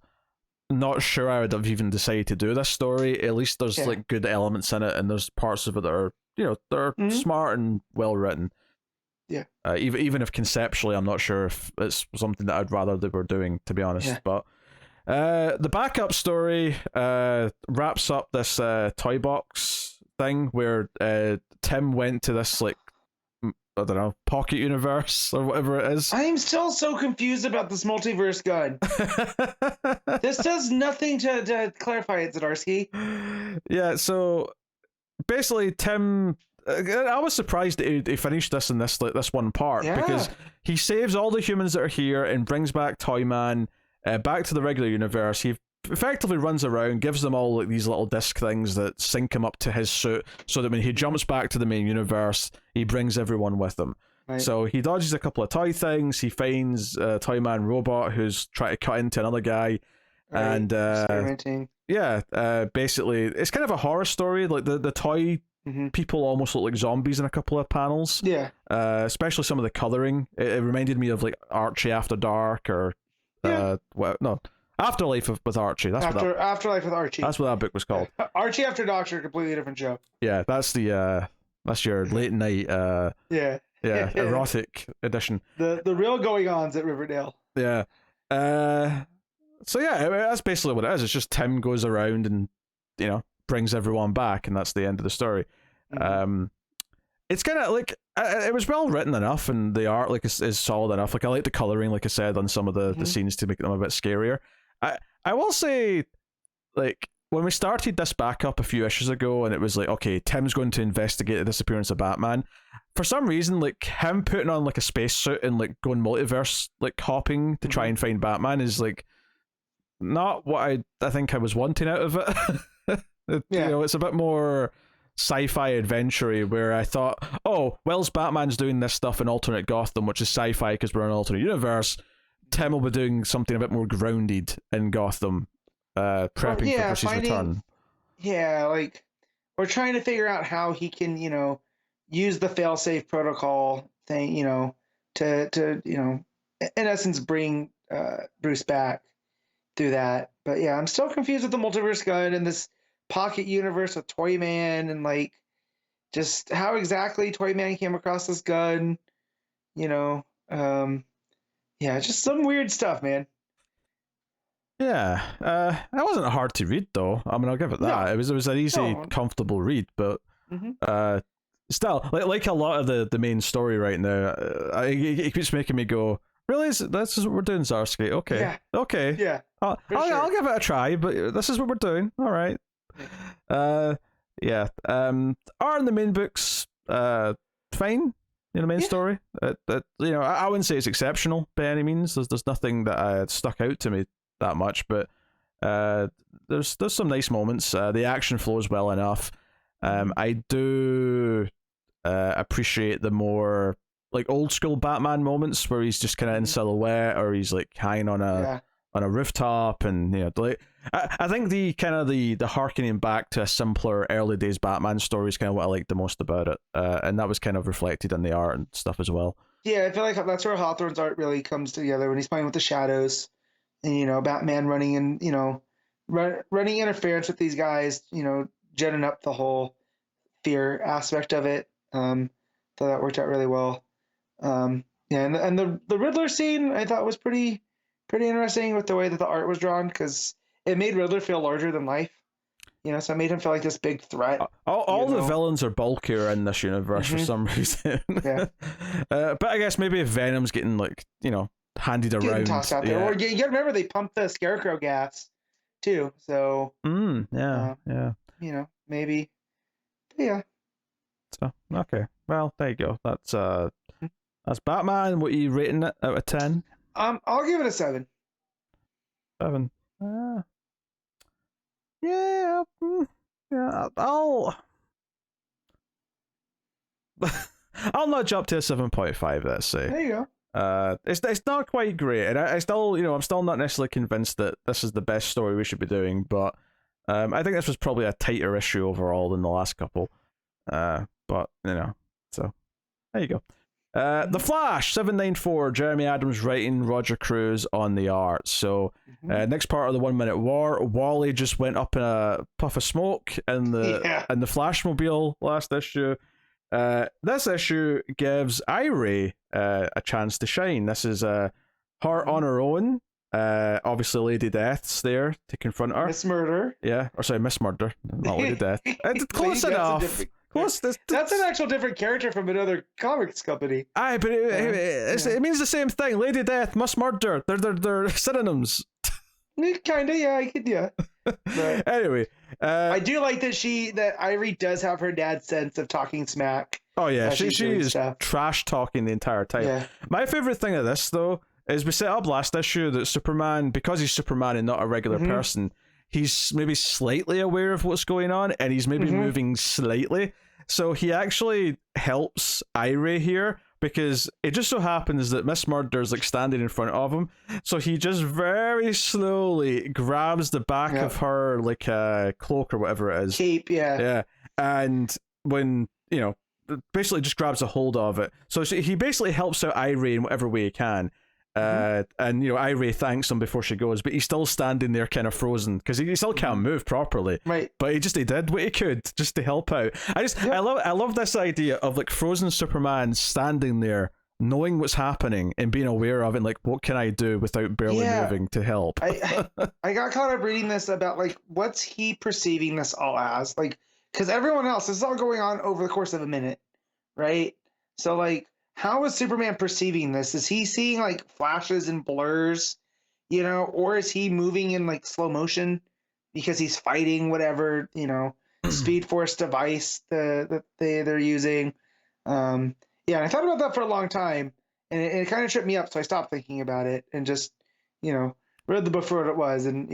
S1: not sure I would have even decided to do this story, at least there's like good elements in it, and there's parts of it that are they're smart and well written.
S2: Yeah.
S1: Even if conceptually I'm not sure if it's something that I'd rather they were doing, to be honest. Yeah. But the backup story wraps up this toy box thing where Tim went to this like, I don't know, pocket universe or whatever it is.
S2: I am still so confused about this multiverse gun. This does nothing to clarify it, Zdarsky.
S1: Yeah, so basically Tim, I was surprised that he finished this in this one part, because he saves all the humans that are here and brings back Toyman back to the regular universe. He effectively runs around, gives them all like these little disc things that sync him up to his suit, so that when he jumps back to the main universe, he brings everyone with him. Right. So he dodges a couple of toy things. He finds Toyman Robot, who's trying to cut into another guy, and basically it's kind of a horror story. Like the toy people almost look like zombies in a couple of panels. Yeah. Especially some of the coloring. It reminded me of like Archie After Dark, or Afterlife with Archie.
S2: Afterlife with Archie.
S1: That's what that book was called.
S2: Archie After Doctor, completely different show.
S1: Yeah, that's your late night erotic edition.
S2: The real going ons at Riverdale.
S1: Yeah. So yeah, that's basically what it is. It's just Tim goes around and brings everyone back, and that's the end of the story. It's kind of like it was well written enough, and the art like is solid enough. Like, I like the coloring, like I said, on some of the scenes to make them a bit scarier. I will say, like, when we started this back up a few issues ago, and it was like, okay, Tim's going to investigate the disappearance of Batman. For some reason, like him putting on like a spacesuit and like going multiverse, like hopping to try and find Batman is like not what I think I was wanting out of it. You know, it's a bit more sci-fi adventure-y, where I thought, oh, Will's Batman's doing this stuff in alternate Gotham, which is sci-fi because we're in an alternate universe. Tim will be doing something a bit more grounded in Gotham, prepping for Chrissy's return.
S2: Yeah, like we're trying to figure out how he can, you know, use the failsafe protocol thing, you know, to you know, in essence, bring Bruce back through that. But yeah, I'm still confused with the multiverse gun and this pocket universe with Toyman, and like just how exactly Toyman came across this gun, you know. Yeah, just some weird stuff, man.
S1: Yeah, that wasn't hard to read though. I mean, I'll give it that. It was an easy, comfortable read, but still, like a lot of the main story right now, it keeps making me go, really? This is what we're doing, Zdarsky? Okay, okay.
S2: Yeah,
S1: I'll give it a try, but this is what we're doing. All right. Yeah. Are in the main books fine? You know, main story. You know, I wouldn't say it's exceptional by any means. There's nothing that stuck out to me that much, but there's some nice moments. The action flows well enough. I do appreciate the more like old school Batman moments where he's just kind of in silhouette, or he's like hanging on a rooftop, and you know, like I think the kind of the harkening back to a simpler early days Batman story is kind of what I liked the most about it, and that was kind of reflected in the art and stuff as well.
S2: Yeah, I feel like that's where Hawthorne's art really comes together when he's playing with the shadows, and you know, Batman running in, you know, running interference with these guys, you know, genning up the whole fear aspect of it. So that worked out really well. Yeah, and the Riddler scene I thought was pretty interesting with the way that the art was drawn, because it made Riddler feel larger than life. You know, so it made him feel like this big threat.
S1: All the villains are bulkier in this universe for some reason.
S2: Yeah.
S1: But I guess maybe if Venom's getting, like, you know, handed around.
S2: Tossed out there. Or you got to remember they pumped the Scarecrow gas too. So
S1: yeah.
S2: You know, maybe. Yeah.
S1: So okay. Well, there you go. That's Batman. What are you rating it out of 10?
S2: I'll give it a 7.
S1: 7. Yeah. I'll nudge up to a 7.5. Let's say.
S2: There you go.
S1: It's not quite great, and I still, you know, I'm still not necessarily convinced that this is the best story we should be doing, but I think this was probably a tighter issue overall than the last couple. But you know, so there you go. The Flash 794, Jeremy Adams writing, Roger Cruz on the art. So next part of the 1 minute war, Wally just went up in a puff of smoke in the Flashmobile last issue. This issue gives Irie a chance to shine. This is her on her own. Obviously Lady Death's there to confront her.
S2: Miss Murder.
S1: Yeah, or sorry, Miss Murder, not Lady Death. Close enough.
S2: That's an actual different character from another comics company.
S1: Aye, but it means the same thing. Lady Death, Miss Murder. They're synonyms.
S2: Kinda, yeah. But
S1: anyway,
S2: I do like that Irie does have her dad's sense of talking smack.
S1: Oh yeah, she is trash talking the entire time.
S2: Yeah.
S1: My favorite thing of this though is we set up last issue that Superman, because he's Superman and not a regular person, he's maybe slightly aware of what's going on, and he's maybe moving slightly. So he actually helps Irie here, because it just so happens that Miss Murder's like standing in front of him. So he just very slowly grabs the back of her like cloak or whatever it is.
S2: Cape, yeah.
S1: Yeah. And when, you know, basically just grabs a hold of it. So he basically helps out Irie in whatever way he can. And you know, Irie thanks him before she goes, but he's still standing there kind of frozen because he still can't move properly,
S2: right?
S1: But he did what he could just to help out. I love this idea of like frozen Superman standing there knowing what's happening and being aware of it, and like, what can I do without barely moving to help?
S2: I got caught up reading this about like, what's he perceiving this all as, like, because everyone else, this is all going on over the course of a minute, right? So like, how is Superman perceiving this? Is he seeing like flashes and blurs, you know, or is he moving in like slow motion, because he's fighting whatever, Speed Force device that they're using. Yeah, and I thought about that for a long time, and it kind of tripped me up, so I stopped thinking about it and just, read the book for what it was, and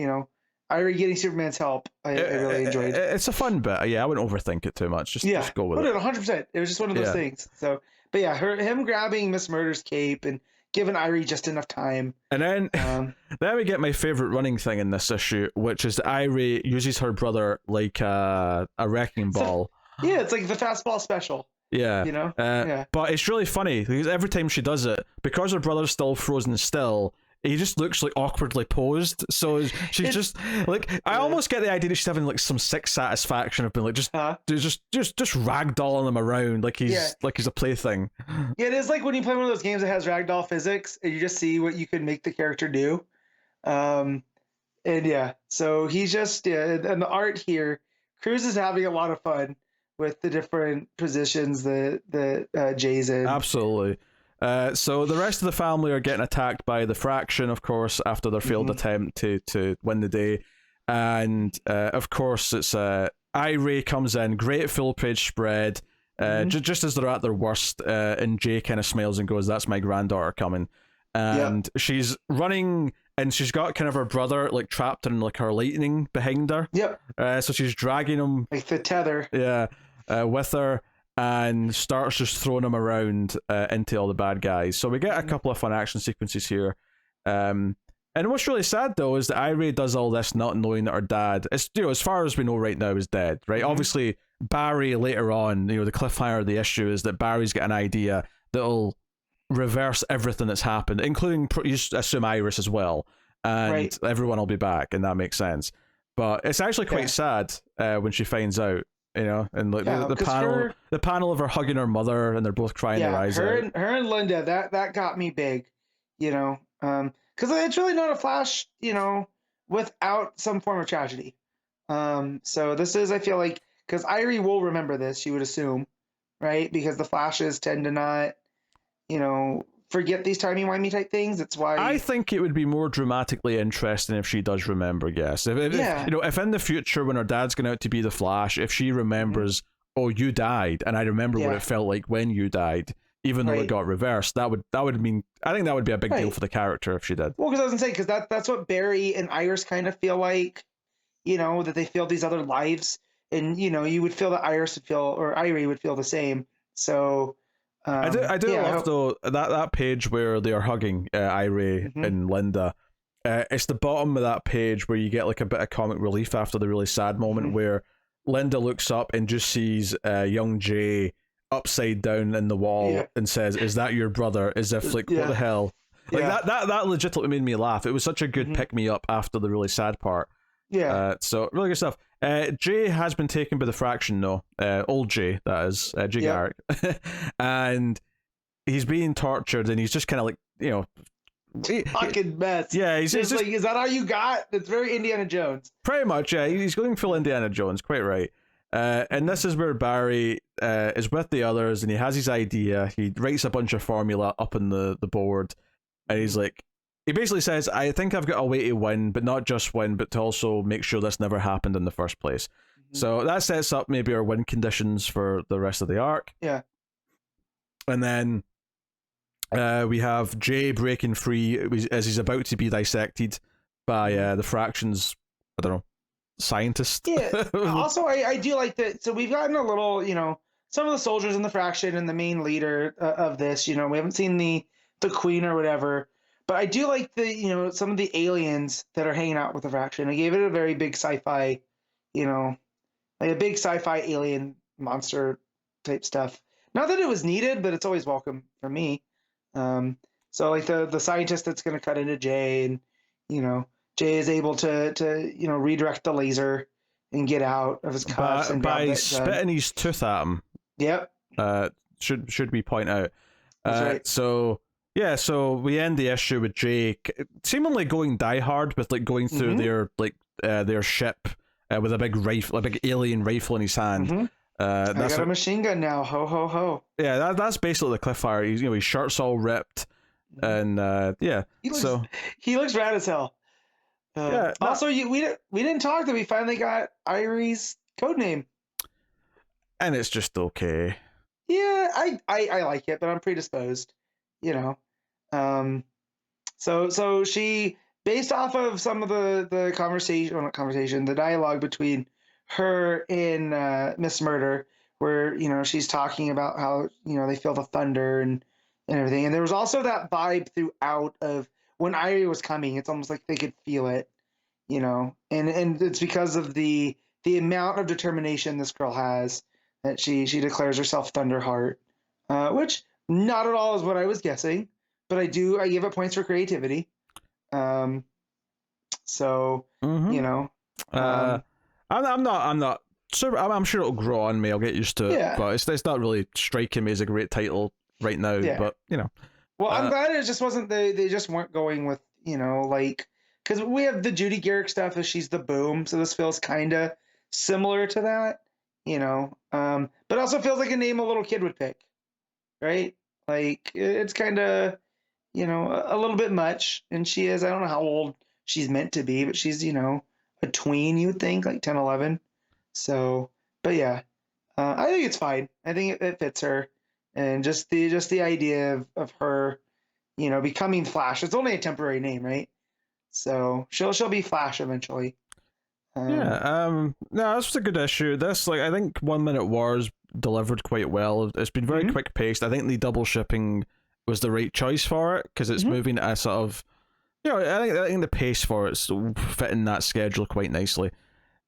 S2: Irie getting Superman's help, I really enjoyed.
S1: It's a fun bit. Yeah, I wouldn't overthink it too much. Just go with it.
S2: 100%. It was just one of those things. So, but yeah, him grabbing Miss Murder's cape and giving Irie just enough time.
S1: And then, then we get my favorite running thing in this issue, which is that Irie uses her brother like a wrecking ball.
S2: Yeah, it's like the fastball special.
S1: Yeah.
S2: Yeah.
S1: But it's really funny because every time she does it, because her brother's still frozen still, he just looks like awkwardly posed. So she's just like, I almost get the idea that she's having like some sick satisfaction of being like just ragdolling him around like he's a plaything.
S2: Yeah, it is like when you play one of those games that has ragdoll physics and you just see what you can make the character do. And yeah, so he's just and the art here, Cruz is having a lot of fun with the different positions that Jay's in.
S1: Absolutely. So the rest of the family are getting attacked by the Fraction, of course, after their failed attempt to win the day. And of course, it's Irie comes in, great full page spread, just as they're at their worst. And Jay kind of smiles and goes, "That's my granddaughter coming." And she's running, and she's got kind of her brother like trapped in like her lightning behind her. So she's dragging him
S2: like the tether.
S1: With her. And starts just throwing him around into all the bad guys. So we get a couple of fun action sequences here. And what's really sad, though, is that Irie does all this not knowing that her dad, as far as we know right now, is dead, right? Obviously, Barry later on, the cliffhanger of the issue is that Barry's got an idea that'll reverse everything that's happened, including, you assume, Iris as well. And everyone will be back, and that makes sense. But it's actually quite sad when she finds out. And like the panel of her hugging her mother, and they're both crying their eyes out.
S2: Her and Linda, that got me big, because it's really not a Flash, without some form of tragedy. So this is, I feel like, because Irie will remember this, she would assume, right? Because the Flashes tend to not, forget these timey-wimey type things. That's why
S1: I think it would be more dramatically interesting if she does remember. Yes, if in the future when her dad's going out to be the Flash, if she remembers, oh, you died, and I remember what it felt like when you died, even though it got reversed, that would mean, I think that would be a big deal for the character if she did.
S2: Well, because I was gonna say, because that's what Barry and Iris kind of feel like, that they feel these other lives, and you would feel that Iris would feel, or Irie would feel the same. So.
S1: I do love though that page where they are hugging Irie and Linda. It's the bottom of that page where you get like a bit of comic relief after the really sad moment where Linda looks up and just sees young Jay upside down in the wall and says, "Is that your brother?" As if like what the hell? Like that legitimately made me laugh. It was such a good pick me up after the really sad part. So really good stuff. Jay has been taken by the Fraction, though. Old Jay, that is, Jay Garrick. And he's being tortured, and he's just kind of like,
S2: fucking mess.
S1: Yeah, he's
S2: just like, is that all you got? It's very Indiana Jones.
S1: Pretty much, yeah. He's going full Indiana Jones, quite right. And this is where Barry is with the others, and he has his idea. He writes a bunch of formula up on the board, and he's like, he basically says, I think I've got a way to win, but not just win, but to also make sure this never happened in the first place. So that sets up maybe our win conditions for the rest of the arc.
S2: Yeah.
S1: And then we have Jay breaking free as he's about to be dissected by the Fraction's, I don't know, scientist.
S2: Yeah. Also, I do like that. So we've gotten a little, some of the soldiers in the Fraction and the main leader of this, we haven't seen the Queen or whatever. But I do like the, some of the aliens that are hanging out with the Fraction. I gave it a very big sci-fi, like a big sci-fi alien monster type stuff. Not that it was needed, but it's always welcome for me. So like the scientist that's going to cut into Jay, and, Jay is able to redirect the laser and get out of his cuffs
S1: by spitting his tooth at him.
S2: Yep.
S1: Should we point out?
S2: That's right.
S1: So. Yeah, so we end the issue with Jake seemingly going Die Hard with like going through their ship with a big rifle, a big alien rifle in his hand.
S2: I got a machine gun now. Ho ho ho.
S1: Yeah, that's basically the cliffhanger. He's his shirt's all ripped, and
S2: he looks rad as hell.
S1: Yeah. No,
S2: Also, we didn't talk that we finally got Irie's code name.
S1: and it's just okay.
S2: Yeah, I like it, but I'm predisposed. You know. So she, based off of some of the conversation, well, not conversation, the dialogue between her and Miss Murder, where she's talking about how they feel the thunder and everything, and there was also that vibe throughout of when Irie was coming. It's almost like they could feel it, and it's because of the amount of determination this girl has that she declares herself Thunderheart, which not at all is what I was guessing, but I give it points for creativity. So
S1: I'm not sure. I'm sure it'll grow on me. I'll get used to it.
S2: Yeah.
S1: But it's not really striking me as a great title right now.
S2: Yeah.
S1: But
S2: Well, I'm glad it just wasn't they just weren't going with like, because we have the Judy Garrick stuff as she's the Boom, so this feels kind of similar to that, but also feels like a name a little kid would pick, right? Like it's kind of a little bit much, and she is, I don't know how old she's meant to be, but she's a tween, you would think, like 10, 11. So, but yeah, I think it's fine. I think it fits her, and just the idea of her becoming Flash. It's only a temporary name, right? So she'll be Flash eventually.
S1: No, this was a good issue. This, like, I think 1 Minute Wars delivered quite well. It's been very quick paced. I think the double shipping was the right choice for it, because it's moving at a sort of, I think the pace for it's fitting that schedule quite nicely.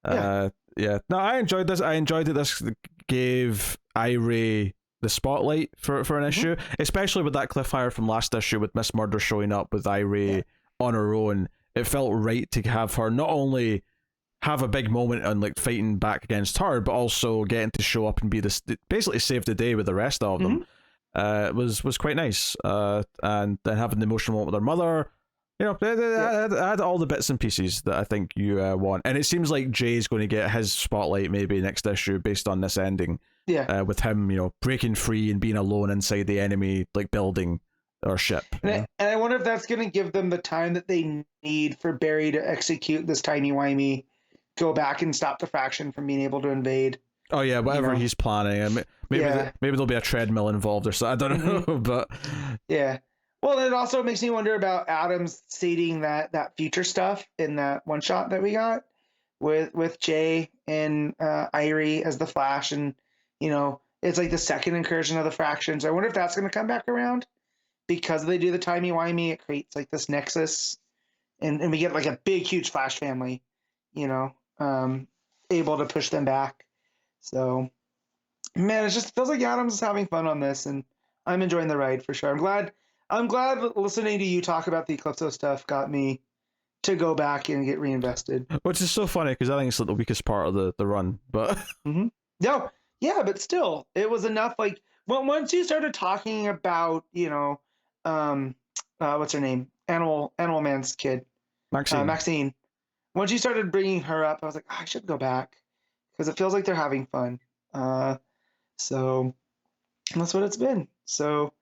S1: No, I enjoyed this. I enjoyed that this gave Irie the spotlight for an issue, especially with that cliffhanger from last issue with Miss Murder showing up with Irie on her own. It felt right to have her not only have a big moment and like fighting back against her, but also getting to show up and be this, basically save the day with the rest of them. Was quite nice. And then having the emotional moment with her mother, I had all the bits and pieces that I think you want. And it seems like Jay's going to get his spotlight maybe next issue based on this ending. With him, breaking free and being alone inside the enemy like building or ship.
S2: And I wonder if that's going to give them the time that they need for Barry to execute this timey-wimey, go back and stop the faction from being able to invade.
S1: Oh yeah, whatever he's planning. Maybe there'll be a treadmill involved or so. I don't know, but
S2: yeah. Well, it also makes me wonder about Adams seeding that future stuff in that one shot that we got with Jay and Irie as the Flash, and it's like the second incursion of the fractions. I wonder if that's going to come back around, because they do the timey-wimey. It creates like this nexus, and we get like a big, huge Flash family, able to push them back. So, man, it just feels like Adams is having fun on this, and I'm enjoying the ride for sure. I'm glad listening to you talk about the Eclipso stuff got me to go back and get reinvested.
S1: Which is so funny, because I think it's like the weakest part of the run, but
S2: No, yeah, but still, it was enough. Like once you started talking about, what's her name, Animal Man's kid, Maxine. Once you started bringing her up, I was like, I should go back, because it feels like they're having fun. So that's what it's been. So,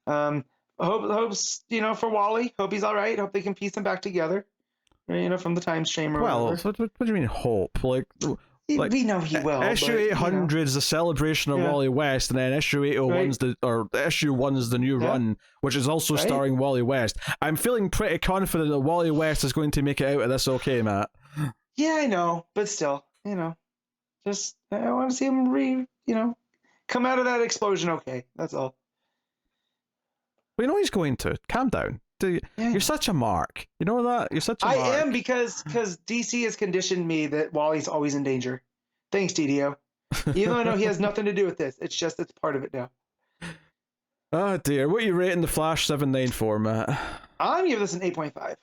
S2: hopes for Wally. Hope he's all right. Hope they can piece them back together. From the time stream or whatever.
S1: What do you mean hope? Like
S2: we know he will.
S1: Issue 800 is the celebration of Wally West, and then issue 801's issue 1's the new run, which is also starring Wally West. I'm feeling pretty confident that Wally West is going to make it out of this okay, Matt.
S2: Yeah, I know, but still, just I want to see him come out of that explosion okay. That's all.
S1: We know he's going to. Calm down. You're such a mark. You know that? You're such a mark.
S2: I am, because DC has conditioned me that Wally's always in danger. Thanks, TDO. Even though I know he has nothing to do with this. It's just it's part of it now.
S1: Oh dear. What are you rating the Flash 794, Matt?
S2: I'm giving this an 8.5.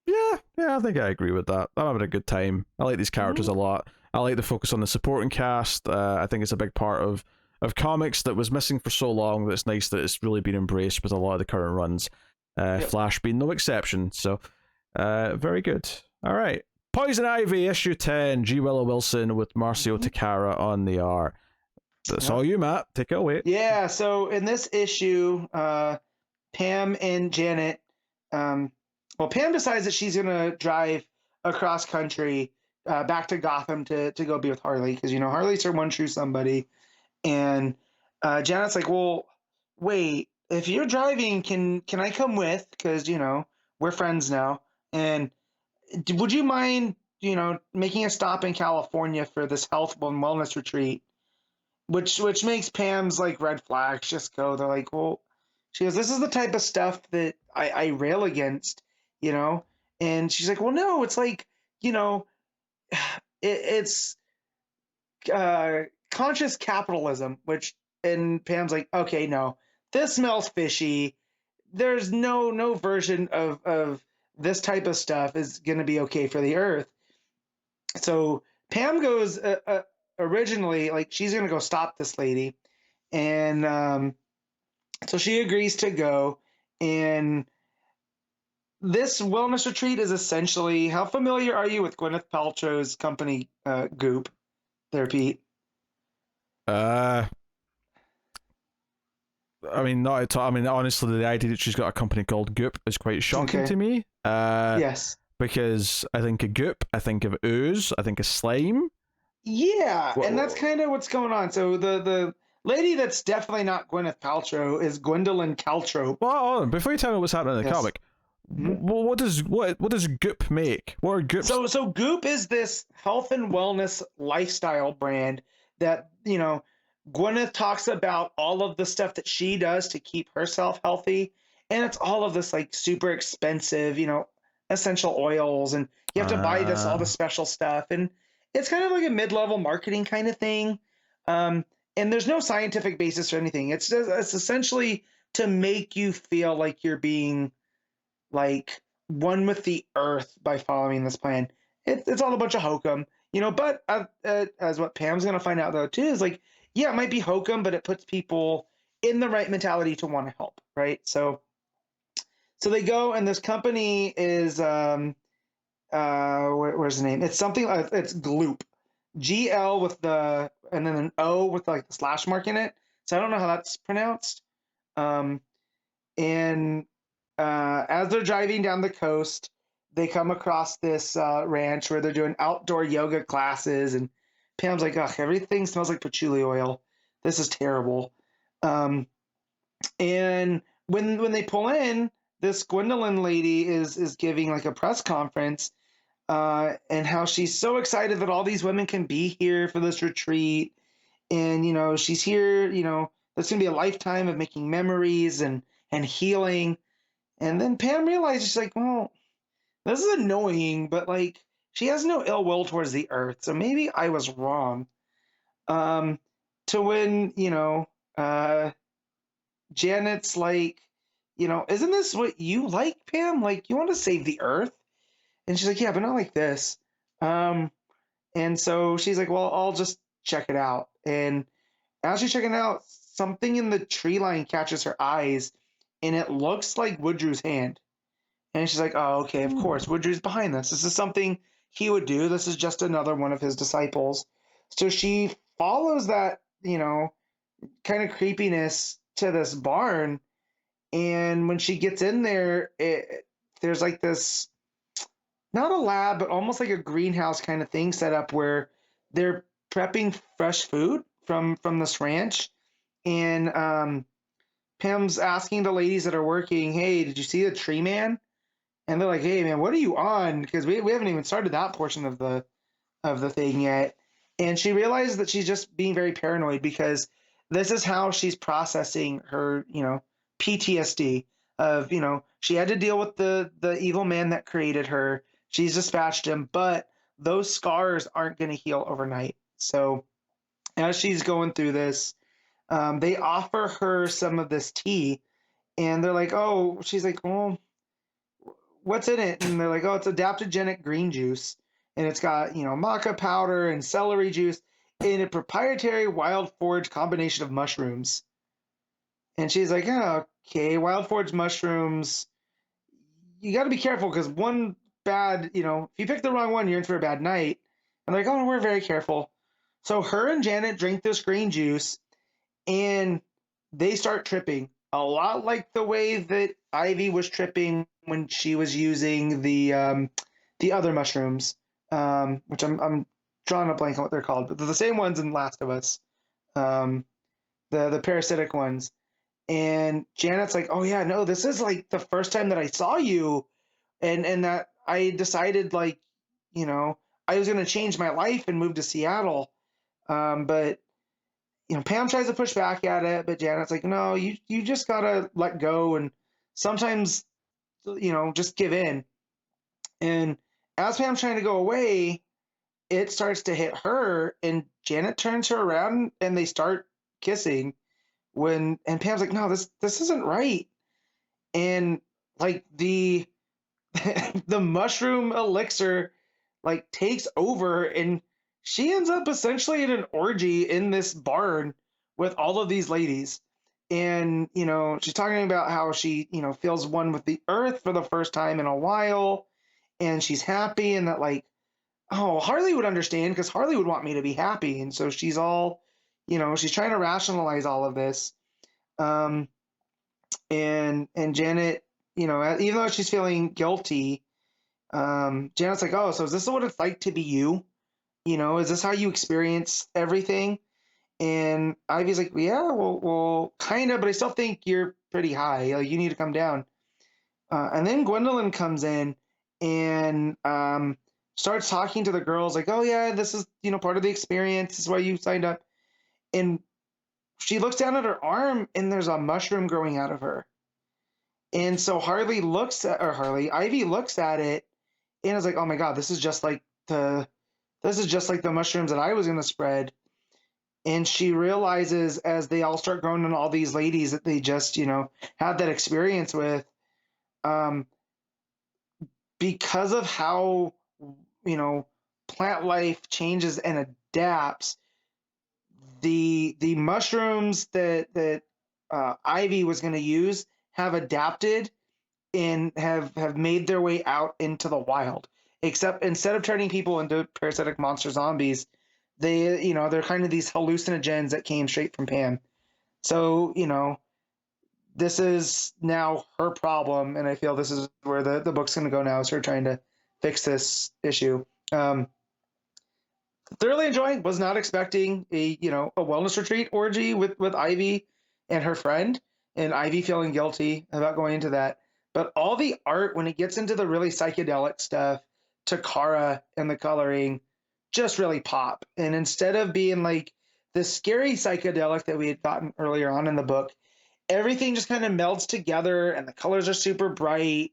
S1: Yeah, I think I agree with that. I'm having a good time. I like these characters a lot. I like the focus on the supporting cast. I think it's a big part of comics that was missing for so long, that it's nice that it's really been embraced with a lot of the current runs. Flash being no exception. So, very good. All right. Poison Ivy, issue 10, WIllow Wilson with Marcio Takara on the art. That's all you, Matt. Take it away.
S2: Yeah, so in this issue, Pam and Janet, well, Pam decides that she's going to drive across country back to Gotham to go be with Harley because, Harley's her one true somebody. And Janet's like, well, wait, if you're driving, can I come with? Because, we're friends now. And would you mind, making a stop in California for this health and wellness retreat? Which makes Pam's like red flags just go. They're like, well, she goes, this is the type of stuff that I rail against, And she's like, well, no, it's like, it's conscious capitalism, and Pam's like, okay, no, this smells fishy. There's no version of this type of stuff is going to be okay for the earth. So Pam goes originally, like, she's going to go stop this lady. And so she agrees to go. And this wellness retreat is essentially, how familiar are you with Gwyneth Paltrow's company, Goop, there, Pete?
S1: I mean, not at all. I mean, honestly, the idea that she's got a company called Goop is quite shocking to me.
S2: Yes.
S1: Because I think of Goop, I think of ooze, I think of slime.
S2: Yeah, and that's kind of what's going on. So the lady that's definitely not Gwyneth Paltrow is Gwendolyn Caltrow.
S1: Well, before you tell me what's happening in the comic, what does Goop make? What are Goops?
S2: So Goop is this health and wellness lifestyle brand that, Gwyneth talks about all of the stuff that she does to keep herself healthy. And it's all of this like super expensive, essential oils, and you have to buy all the special stuff. And it's kind of like a mid-level marketing kind of thing. And there's no scientific basis for anything. It's essentially to make you feel like you're being like one with the earth by following this plan. It's all a bunch of hokum, but as what Pam's going to find out though too is like, yeah, it might be hokum, but it puts people in the right mentality to want to help, right? So they go, and this company is where's the name? It's something it's Gloop, GL with the and then an O with like the slash mark in it. So I don't know how that's pronounced. And as they're driving down the coast, they come across this ranch where they're doing outdoor yoga classes, and Pam's like, ugh, everything smells like patchouli oil. This is terrible. And when they pull in, this Gwendolyn lady is giving like a press conference, and how she's so excited that all these women can be here for this retreat. And, she's here, there's going to be a lifetime of making memories and healing. And then Pam realizes, she's like, well, this is annoying, but like, she has no ill will towards the earth. So maybe I was wrong. To when, Janet's like, isn't this what you like, Pam? Like, you want to save the earth? And she's like, yeah, but not like this. And so she's like, well, I'll just check it out. And as she's checking it out, something in the tree line catches her eyes, and it looks like Woodrew's hand. And she's like, oh, okay, of course, Woodrew's behind this. This is something he would do. This is just another one of his disciples. So she follows that, kind of creepiness to this barn. And when she gets in there, there's like this, not a lab, but almost like a greenhouse kind of thing set up where they're prepping fresh food from this ranch. And Pam's asking the ladies that are working, hey, did you see the tree man? And they're like, hey, man, what are you on? Because we haven't even started that portion of the thing yet. And she realizes that she's just being very paranoid because this is how she's processing her, PTSD of, she had to deal with the evil man that created her. She's dispatched him, but those scars aren't going to heal overnight. So as she's going through this, they offer her some of this tea, and they're like, oh, she's like, well, what's in it? And they're like, oh, it's adaptogenic green juice. And it's got, maca powder and celery juice in a proprietary wild forage combination of mushrooms. And she's like, oh, okay, wild forage mushrooms. You got to be careful because one bad, if you pick the wrong one, you're in for a bad night. And they're like, oh, no, we're very careful. So her and Janet drink this green juice, and they start tripping a lot like the way that Ivy was tripping when she was using the other mushrooms, which I'm drawing a blank on what they're called, but they're the same ones in Last of Us, um, the parasitic ones. And Janet's like, "Oh yeah, no, this is like the first time that I saw you, and that I decided like, you know, I was gonna change my life and move to Seattle." But Pam tries to push back at it, but Janet's like, "No, you just gotta let go and sometimes, just give in." And as Pam's trying to go away, it starts to hit her, and Janet turns her around, and they start kissing. And Pam's like, "No, this isn't right." And like the mushroom elixir like takes over, and she ends up essentially in an orgy in this barn with all of these ladies. And she's talking about how she feels one with the earth for the first time in a while, and she's happy, and that like, oh, Harley would understand because Harley would want me to be happy. And so she's all, she's trying to rationalize all of this. um and Janet, even though she's feeling guilty, Janet's like, "Oh, so is this what it's like to be you? Is this how you experience everything?" And Ivy's like, "Yeah, well, kind of, but I still think you're pretty high. Like, you need to come down." And then Gwendolyn comes in and starts talking to the girls, like, "Oh yeah, this is part of the experience. This is why you signed up." And she looks down at her arm, and there's a mushroom growing out of her. And so Ivy looks at it and is like, "Oh my God, this is just like the mushrooms that I was going to spread." And she realizes as they all start growing on all these ladies that they just, had that experience with, um, because of how, you know, plant life changes and adapts, the mushrooms that Ivy was going to use have adapted and have made their way out into the wild. Except instead of turning people into parasitic monster zombies, they're kind of these hallucinogens that came straight from Pam. So, this is now her problem, and I feel this is where the book's going to go now, is her trying to fix this issue. Thoroughly enjoying, was not expecting a wellness retreat orgy with Ivy and her friend, and Ivy feeling guilty about going into that. But all the art, when it gets into the really psychedelic stuff, Takara and the coloring just really pop. And instead of being like the scary psychedelic that we had gotten earlier on in the book, everything just kind of melds together, and the colors are super bright,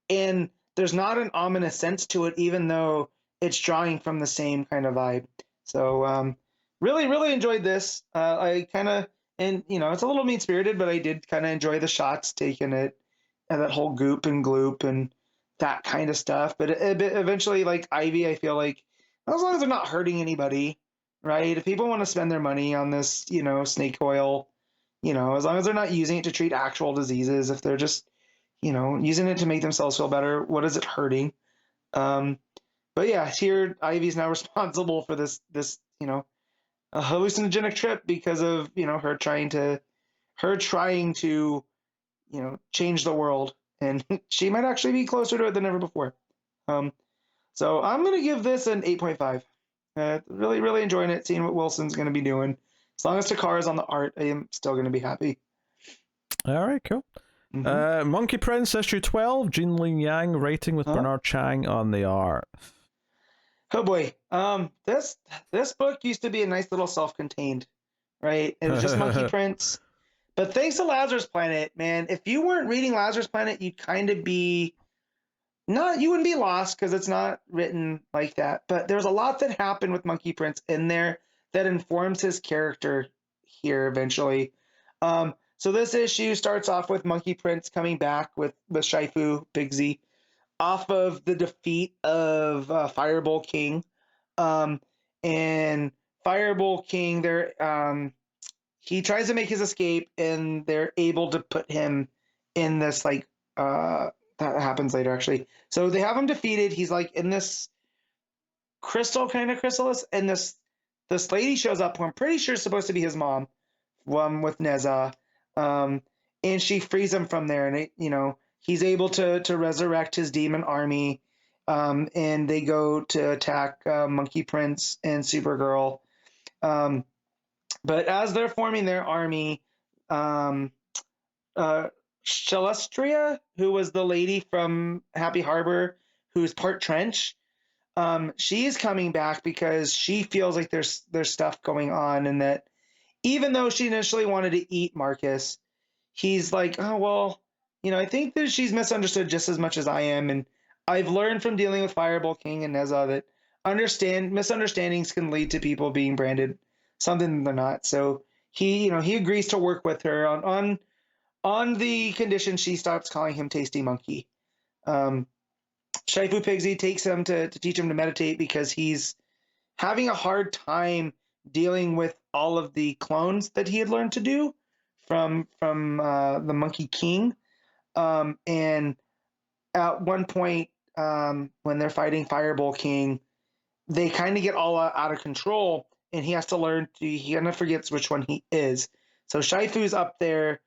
S2: and there's not an ominous sense to it, even though it's drawing from the same kind of vibe. So really, really enjoyed this. I kind of, and it's a little mean spirited, but I did kind of enjoy the shots taken at that whole goop and gloop and that kind of stuff. But eventually, like Ivy, I feel like as long as they're not hurting anybody, right? If people want to spend their money on this, snake oil, as long as they're not using it to treat actual diseases, if they're just, using it to make themselves feel better, what is it hurting? But yeah, here Ivy's now responsible for this, a hallucinogenic trip because of, her trying to, change the world, and she might actually be closer to it than ever before. So I'm going to give this an 8.5. Really, really enjoying it, seeing what Wilson's going to be doing. As long as Takara's on the art, I am still going to be happy.
S1: All right, cool. Monkey Prince issue 12, Jean Lin Yang writing with Bernard Chang on the art.
S2: Oh boy. This book used to be a nice little self-contained, right? It was just Monkey Prince. But thanks to Lazarus Planet, man, if you weren't reading Lazarus Planet, you'd kind of be you wouldn't be lost because it's not written like that. But there's a lot that happened with Monkey Prince in there that informs his character here eventually. So this issue starts off with Monkey Prince coming back with Shifu, Bigsy, off of the defeat of Fireball King. And Fireball King, he tries to make his escape, and they're able to put him in this that happens later actually. So they have him defeated. He's like in this crystal kind of chrysalis, and this lady shows up who I'm pretty sure is supposed to be his mom, with Neza. and she frees him from there, and he's able to resurrect his demon army, and they go to attack Monkey Prince and Supergirl. But as they're forming their army, um, Celestria, who was the lady from Happy Harbor, who's part Trench, she's coming back because she feels like there's stuff going on, and that even though she initially wanted to eat Marcus, he's like, oh well, I think that she's misunderstood just as much as I am, and I've learned from dealing with Fireball King and Neza that misunderstandings can lead to people being branded something they're not. So he agrees to work with her on the condition she stops calling him Tasty Monkey. Shaifu Pigsy takes him to teach him to meditate because he's having a hard time dealing with all of the clones that he had learned to do from the Monkey King. And at one point, when they're fighting Fireball King, they kind of get all out of control, and he has to learn he kind of forgets which one he is. So Shaifu's up there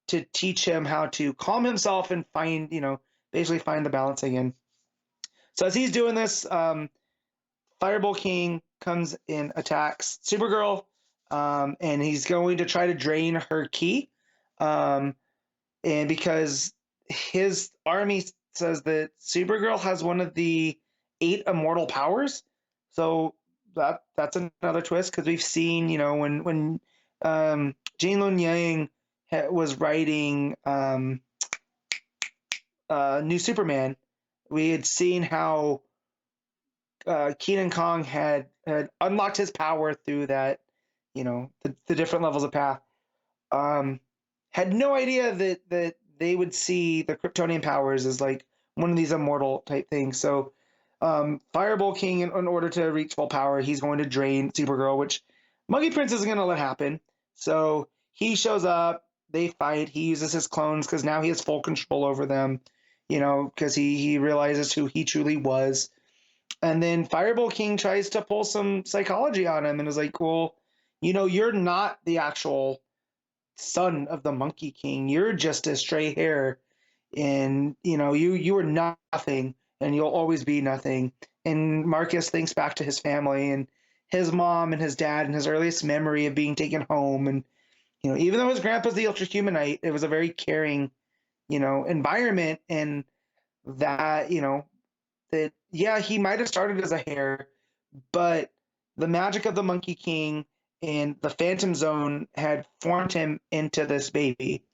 S2: to teach him how to calm himself and basically find the balance again. So as he's doing this, Fireball King comes and attacks Supergirl, and he's going to try to drain her ki. And because his army says that Supergirl has one of the 8 immortal powers, so that's another twist, because we've seen, when Jean Lun Yang was writing New Superman, we had seen how Keenan Kong had unlocked his power through that, the different levels of path. Had no idea that they would see the Kryptonian powers as like one of these immortal type things. So Fireball King, in order to reach full power, he's going to drain Supergirl, which Monkey Prince isn't going to let happen. So he shows up, they fight, he uses his clones because now he has full control over them, because he realizes who he truly was. And then Fireball King tries to pull some psychology on him and is like, well, you're not the actual son of the Monkey King. You're just a stray hair, and you are nothing, and you'll always be nothing. And Marcus thinks back to his family and his mom and his dad and his earliest memory of being taken home. And even though his grandpa's the Ultra Humanite, it was a very caring environment, and that that he might have started as a hare, but the magic of the Monkey King and the Phantom Zone had formed him into this baby.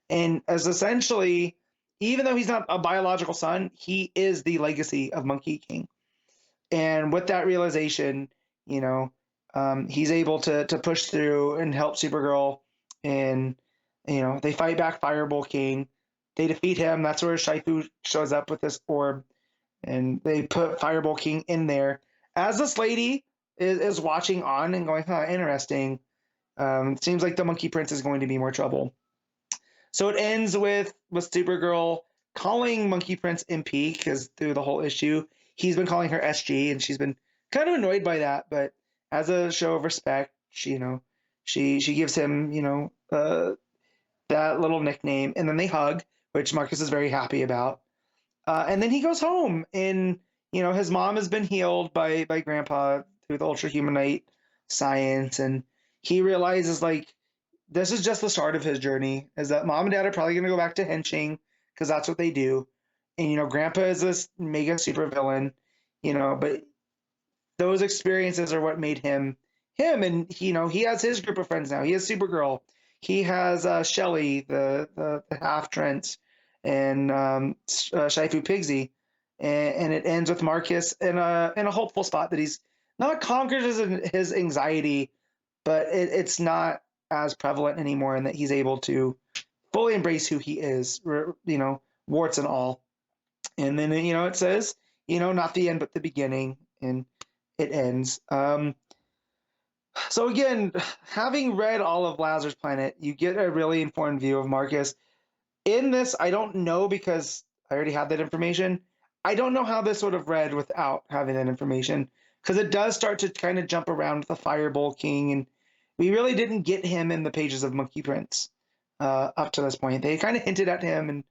S2: And as essentially, even though he's not a biological son, he is the legacy of Monkey King. And with that realization, he's able to push through and help Supergirl. And, they fight back Fireball King. They defeat him. That's where Shaifu shows up with this orb. And they put Fireball King in there. As this lady is watching on and going, interesting. It seems like the Monkey Prince is going to be more trouble. So it ends with Supergirl calling Monkey Prince MP, because through the whole issue, he's been calling her SG, and she's been kind of annoyed by that. But as a show of respect, she gives him, that little nickname, and then they hug, which Marcus is very happy about. And then he goes home, and his mom has been healed by Grandpa through the Ultra Humanite science, and he realizes like this is just the start of his journey. Is that Mom and Dad are probably going to go back to henching because that's what they do, and Grandpa is this mega super villain, but those experiences are what made him, and he has his group of friends now. He has Supergirl, he has Shelly, the half Trent, and Shaifu Pigsy, and it ends with Marcus in a hopeful spot that he's not conquered his anxiety, but it's not as prevalent anymore, and that he's able to fully embrace who he is, warts and all. And then it says, not the end but the beginning, and it ends. So again, having read all of Lazarus Planet, you get a really informed view of Marcus. In this, I don't know, because I already had that information. I don't know how this would have read without having that information, because it does start to kind of jump around with the Fireball King, and we really didn't get him in the pages of Monkey Prince. up to this point. They kind of hinted at him, and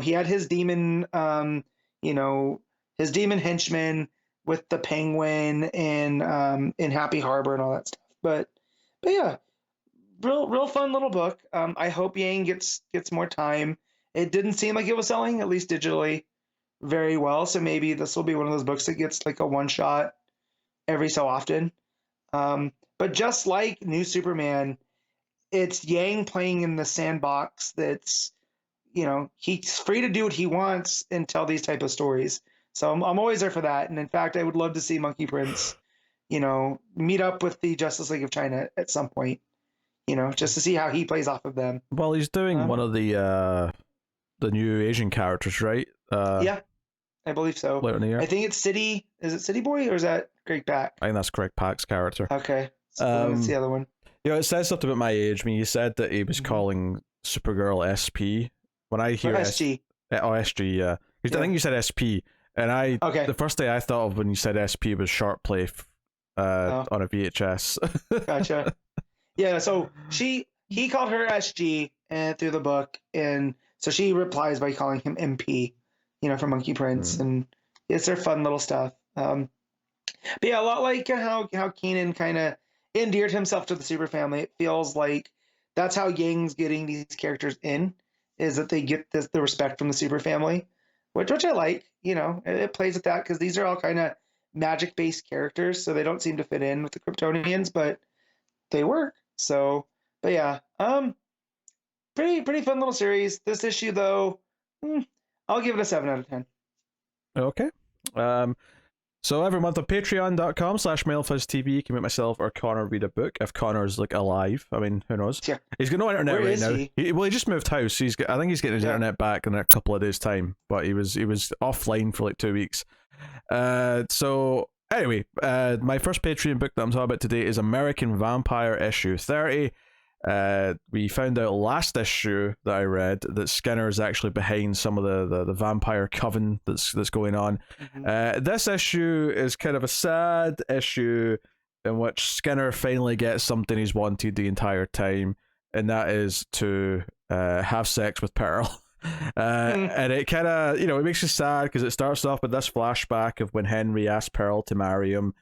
S2: he had his demon, his demon henchman with the penguin and in Happy Harbor and all that stuff. But yeah, real fun little book. I hope Yang gets more time. It didn't seem like it was selling, at least digitally, very well. So maybe this will be one of those books that gets like a one shot every so often. But just like New Superman, it's Yang playing in the sandbox that's, he's free to do what he wants and tell these type of stories. So I'm always there for that. And in fact, I would love to see Monkey Prince, meet up with the Justice League of China at some point, just to see how he plays off of them.
S1: Well, he's doing one of the new Asian characters, right?
S2: Yeah, I believe so.
S1: Later in the year.
S2: I think it's City. Is it City Boy or is that Greg Pak?
S1: I think that's Greg Pak's character.
S2: Okay. So that's the other one.
S1: It says something about my age. I mean, you said that he was calling Supergirl SP. When I hear
S2: SG.
S1: SG, yeah. I think you said SP, and the first thing I thought of when you said SP was Sharp Play on a VHS.
S2: Gotcha. Yeah, so he called her SG through the book, and so she replies by calling him MP, for Monkey Prince, and it's their fun little stuff. But yeah, a lot like how Keenan kind of endeared himself to the Super Family. It feels like that's how Yang's getting these characters in, is that they get the respect from the Super Family, which I like. It plays with that because these are all kind of magic-based characters, so they don't seem to fit in with the Kryptonians, but they work. So, but yeah, pretty fun little series. This issue, though, I'll give it a 7 out of 10.
S1: Okay. So every month on patreon.com/MailFuzzTV, you can make myself or Connor read a book if Connor's alive. I mean, who knows? Yeah. He's got no internet right now. He just moved house. I think he's getting his internet back in a couple of days' time, but he was offline for 2 weeks. So anyway, my first Patreon book that I'm talking about today is American Vampire issue 30. We found out last issue that I read that Skinner is actually behind some of the vampire coven that's going on. This issue is kind of a sad issue in which Skinner finally gets something he's wanted the entire time, and that is to have sex with Pearl. And it kind of, it makes you sad because it starts off with this flashback of when Henry asked Pearl to marry him,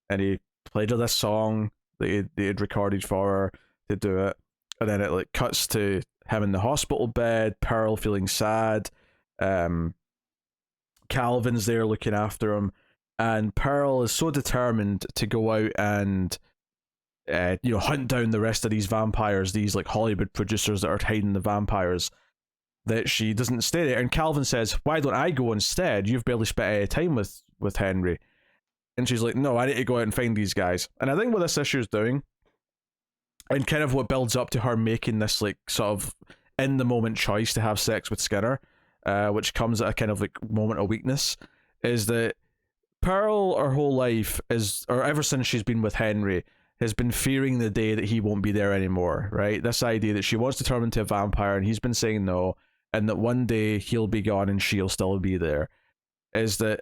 S1: and he played her this song that he had recorded for her to do it, and then it cuts to him in the hospital bed, Pearl feeling sad, Calvin's there looking after him, and Pearl is so determined to go out and hunt down the rest of these vampires, these Hollywood producers that are hiding the vampires, that she doesn't stay there. And Calvin says, "Why don't I go instead? You've barely spent any time with Henry." And she's like, "No, I need to go out and find these guys." And I think what this issue is doing, and kind of what builds up to her making this sort of in the moment choice to have sex with Skinner, which comes at a kind of moment of weakness, is that Pearl her whole life or ever since she's been with Henry, has been fearing the day that he won't be there anymore, right? This idea that she wants to turn into a vampire and he's been saying no, and that one day he'll be gone and she'll still be there, is that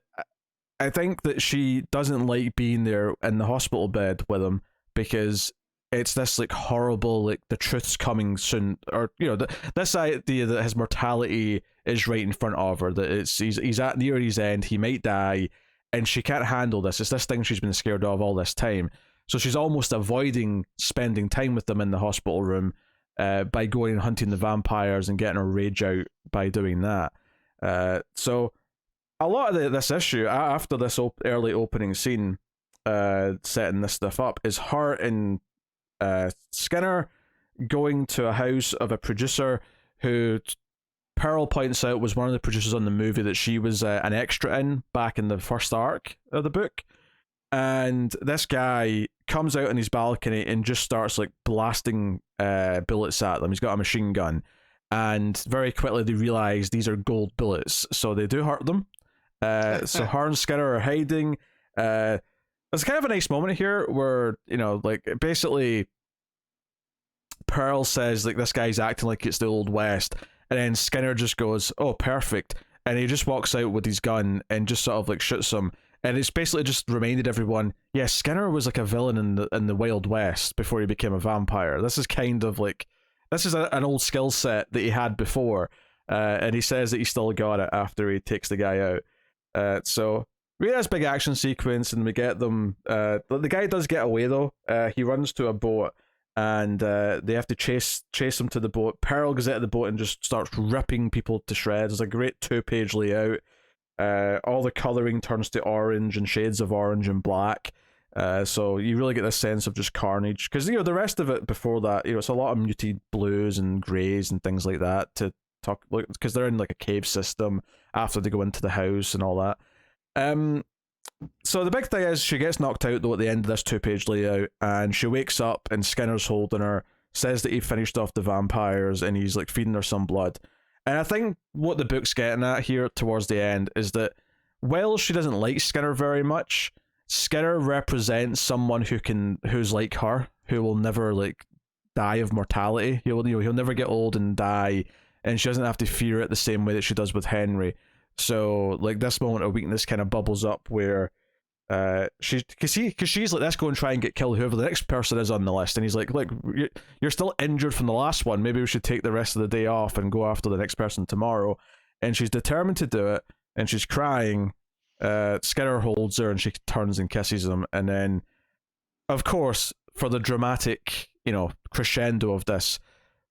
S1: I think that she doesn't like being there in the hospital bed with him because it's this horrible, the truth's coming soon, or this idea that his mortality is right in front of her, that he's at near his end, he might die, and she can't handle this. It's this thing she's been scared of all this time, so she's almost avoiding spending time with them in the hospital room by going and hunting the vampires and getting her rage out by doing that. So a lot of this issue, after this early opening scene setting this stuff up, is her and Skinner going to a house of a producer who Pearl points out was one of the producers on the movie that she was an extra in back in the first arc of the book. And this guy comes out on his balcony and just starts blasting bullets at them. He's got a machine gun, and very quickly they realize these are gold bullets, so they do hurt them. So her and Skinner are hiding. There's kind of a nice moment here where, basically Pearl says, this guy's acting like it's the Old West, and then Skinner just goes, "Oh, perfect," and he just walks out with his gun and just sort of shoots him. And it's basically just reminded everyone, yeah, Skinner was a villain in the Wild West before he became a vampire. This is kind of this is an old skill set that he had before, and he says that he still got it after he takes the guy out. So we get this big action sequence, and we get them. The guy does get away though. He runs to a boat, and they have to chase him to the boat. Pearl goes out of the boat and just starts ripping people to shreds. There's a great 2-page layout. All the coloring turns to orange and shades of orange and black. So you really get this sense of just carnage, because the rest of it before that, it's a lot of muted blues and greys and things like that to talk, because they're in like a cave system after they go into the house and all that. So the big thing is she gets knocked out though at the end of this 2-page layout, and she wakes up and Skinner's holding her, says that he finished off the vampires and he's like feeding her some blood. And I think what the book's getting at here towards the end is that while she doesn't like Skinner very much, Skinner represents someone who's like her, who will never like die of mortality. He'll never get old and die, and she doesn't have to fear it the same way that she does with Henry. So like this moment of weakness kind of bubbles up where she's like, let's go and try and get killed whoever the next person is on the list, and he's like, look, you're still injured from the last one, maybe we should take the rest of the day off and go after the next person tomorrow. And she's determined to do it, and she's crying. Skinner holds her and she turns and kisses him, and then of course for the dramatic crescendo of this,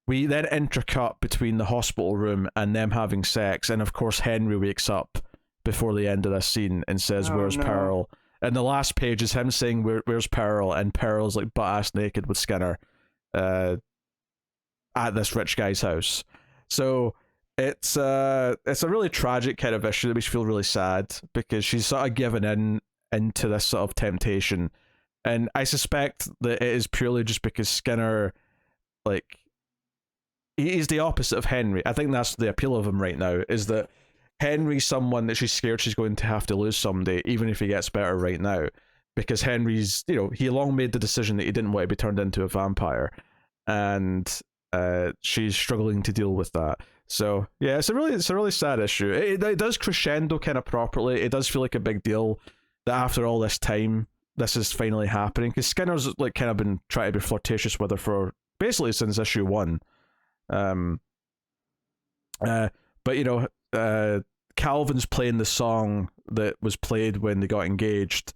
S1: we then intercut between the hospital room and them having sex, and of course Henry wakes up before the end of this scene and says, where's Pearl? And the last page is him saying, where's Pearl? And Pearl's like butt-ass naked with Skinner at this rich guy's house. So it's a really tragic kind of issue that makes you feel really sad, because she's sort of given into this sort of temptation. And I suspect that it is purely just because Skinner, like, he's the opposite of Henry. I think that's the appeal of him right now, is that Henry's someone that she's scared she's going to have to lose someday, even if he gets better right now. Because Henry's, he long made the decision that he didn't want to be turned into a vampire. And she's struggling to deal with that. So yeah, it's a really sad issue. It does crescendo kind of properly. It does feel like a big deal that after all this time, this is finally happening, because Skinner's like kind of been trying to be flirtatious with her for basically since issue 1. But Calvin's playing the song that was played when they got engaged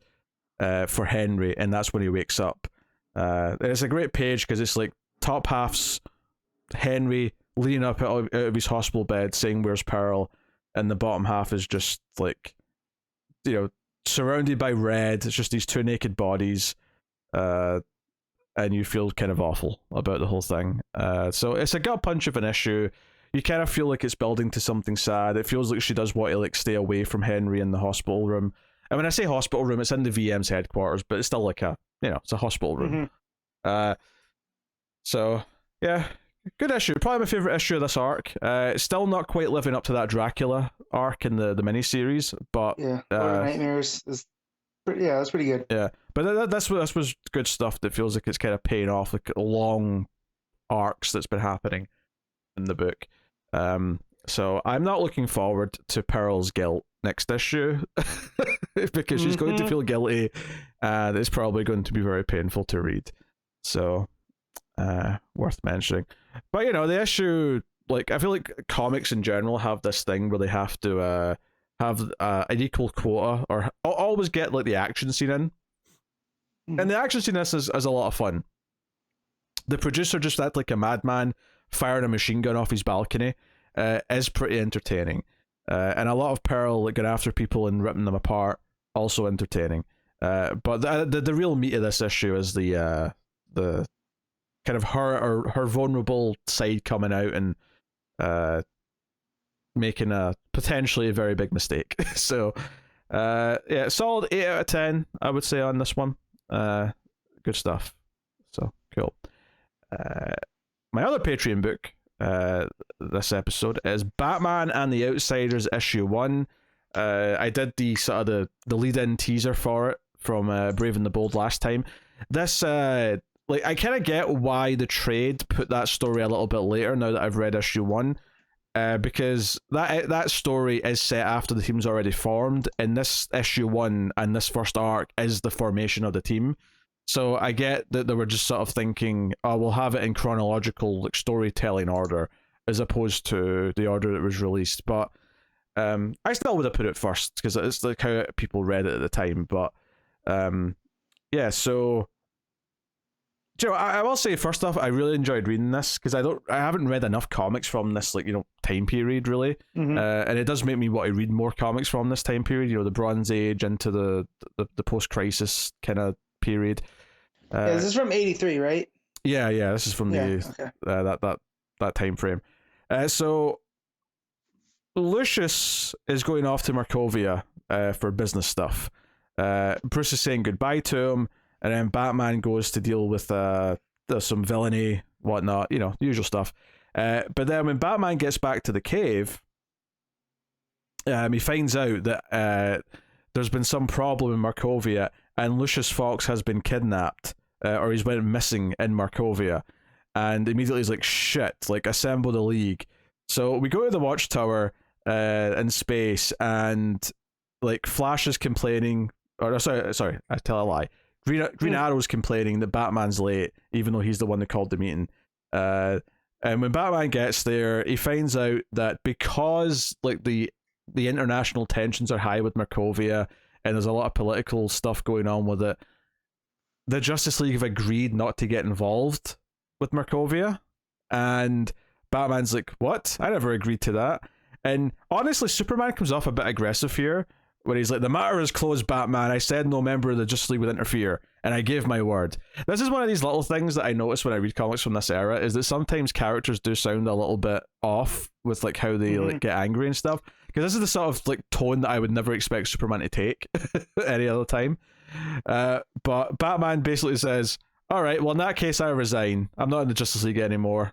S1: for Henry, and that's when he wakes up. And it's a great page because it's like top half's Henry leaning up out of his hospital bed saying, where's Pearl? And the bottom half is just like, surrounded by red. It's just these two naked bodies. And you feel kind of awful about the whole thing. So it's a gut punch of an issue. You kind of feel like it's building to something sad. It feels like she does want to like stay away from Henry in the hospital room. And when I say hospital room, it's in the VM's headquarters, but it's still like it's a hospital room. Mm-hmm. So yeah, good issue. Probably my favorite issue of this arc. It's still not quite living up to that Dracula arc in the miniseries, but
S2: yeah, Nightmares is that's pretty good.
S1: Yeah, but this was good stuff that feels like it's kind of paying off, like long arcs that's been happening in the book. So I'm not looking forward to Pearl's guilt next issue because she's going to feel guilty, and it's probably going to be very painful to read. So worth mentioning. But the issue, like, I feel like comics in general have this thing where they have to have an equal quota, or always get like the action scene in. And the action scene is a lot of fun. The producer just acts like a madman firing a machine gun off his balcony is pretty entertaining. And a lot of Pearl like going after people and ripping them apart, also entertaining. But the real meat of this issue is the kind of her vulnerable side coming out and making a potentially very big mistake. So yeah, solid 8 out of 10 I would say on this one. Good stuff. So cool. My other Patreon book this episode is Batman and the Outsiders issue 1. I did the sort of the lead-in teaser for it from Brave and the Bold last time. This like, I kind of get why the trade put that story a little bit later now that I've read issue 1, because that story is set after the team's already formed, and this issue 1 and this first arc is the formation of the team. So I get that they were just sort of thinking, oh, we'll have it in chronological like storytelling order as opposed to the order it was released. But I still would have put it first because it's like how people read it at the time. But yeah, so Joe, I will say first off, I really enjoyed reading this because I haven't read enough comics from this time period really, and it does make me want to read more comics from this time period. You know, the Bronze Age into the post-crisis kind of period.
S2: This is from '83, right?
S1: Yeah, this is from that time frame. So Lucius is going off to Markovia for business stuff. Bruce is saying goodbye to him. And then Batman goes to deal with some villainy, whatnot, the usual stuff. But then when Batman gets back to the cave, he finds out that there's been some problem in Markovia, and Lucius Fox has been kidnapped, or he's went missing in Markovia. And immediately he's like, shit, like, assemble the League. So we go to the Watchtower in space, and, like, Flash is complaining, or sorry, I tell a lie. Green Arrow's complaining that Batman's late, even though he's the one that called the meeting. And when Batman gets there, he finds out that because like the international tensions are high with Markovia, and there's a lot of political stuff going on with it, the Justice League have agreed not to get involved with Markovia. And Batman's like, what? I never agreed to that. And honestly, Superman comes off a bit aggressive here, where he's like, the matter is closed, Batman. I said no member of the Justice League would interfere, and I gave my word. This is one of these little things that I notice when I read comics from this era, is that sometimes characters do sound a little bit off with like how they like get angry and stuff. Because this is the sort of like tone that I would never expect Superman to take any other time. But Batman basically says, all right, well in that case I resign. I'm not in the Justice League anymore.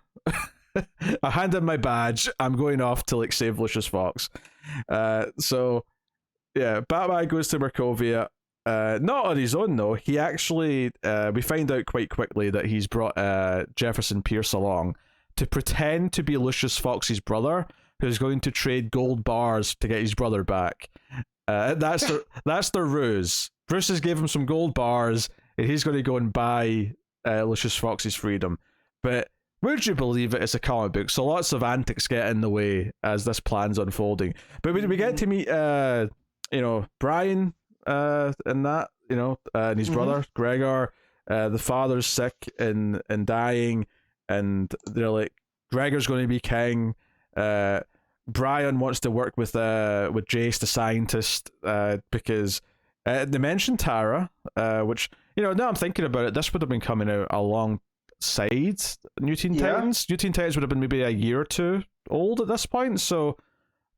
S1: I hand in my badge. I'm going off to like save Lucius Fox. So yeah, Batman goes to Markovia, not on his own though. He actually, we find out quite quickly that he's brought Jefferson Pierce along to pretend to be Lucius Fox's brother, who's going to trade gold bars to get his brother back. That's their ruse. Bruce has gave him some gold bars, and he's going to go and buy Lucius Fox's freedom. But would you believe it? It's a comic book, so lots of antics get in the way as this plan's unfolding. But we get to meet Brian in that, and his brother Gregor. The father's sick and dying, and they're like, Gregor's going to be king. Brian wants to work with Jace the scientist because they mentioned Tara, which now I'm thinking about it, this would have been coming out alongside New Teen Titans. New Teen Titans would have been maybe a year or two old at this point, so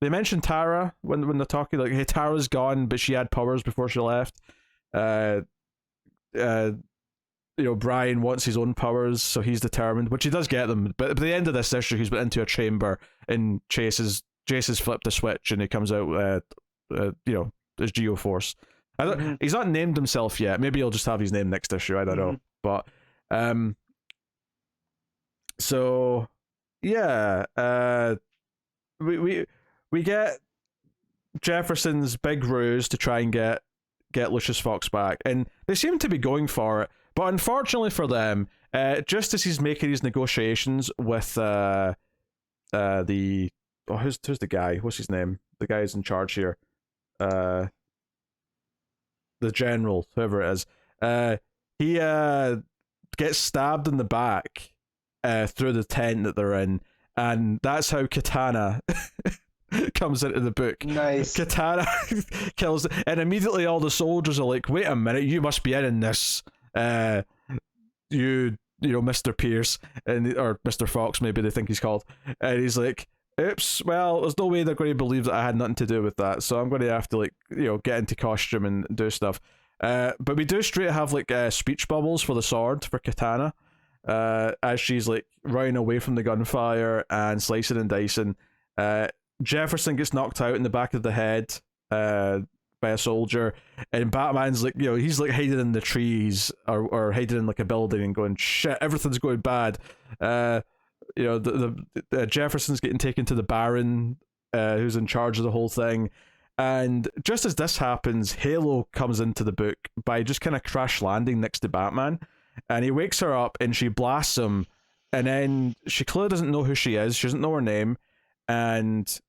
S1: they mentioned Tara when they're talking, like, hey, Tara's gone, but she had powers before she left. Brian wants his own powers, so he's determined, which he does get them. But at the end of this issue, he's been into a chamber, and Jace has flipped the switch, and he comes out, as Geoforce. He's not named himself yet. Maybe he'll just have his name next issue. I don't know. But so yeah, we get Jefferson's big ruse to try and get Lucius Fox back, and they seem to be going for it. But unfortunately for them, just as he's making these negotiations with who's the guy? What's his name? The guy who's in charge here. The general, whoever it is. He gets stabbed in the back through the tent that they're in, and that's how Katana comes into the book. Nice. Katana kills, and immediately all the soldiers are like, wait a minute, you must be in this. Mr. Pierce, or Mr. Fox, maybe they think he's called, and he's like, oops, well, there's no way they're going to believe that I had nothing to do with that, so I'm going to have to get into costume and do stuff. But we do straight have speech bubbles for the sword for Katana, as she's running away from the gunfire and slicing and dicing. Jefferson gets knocked out in the back of the head by a soldier, and Batman's he's hiding in the trees or hiding in a building and going, shit, everything's going bad. The Jefferson's getting taken to the Baron, who's in charge of the whole thing, And just as this happens, Halo comes into the book by just kind of crash landing next to Batman, and he wakes her up and she blasts him, and then she clearly doesn't know who she is. She doesn't know her name, and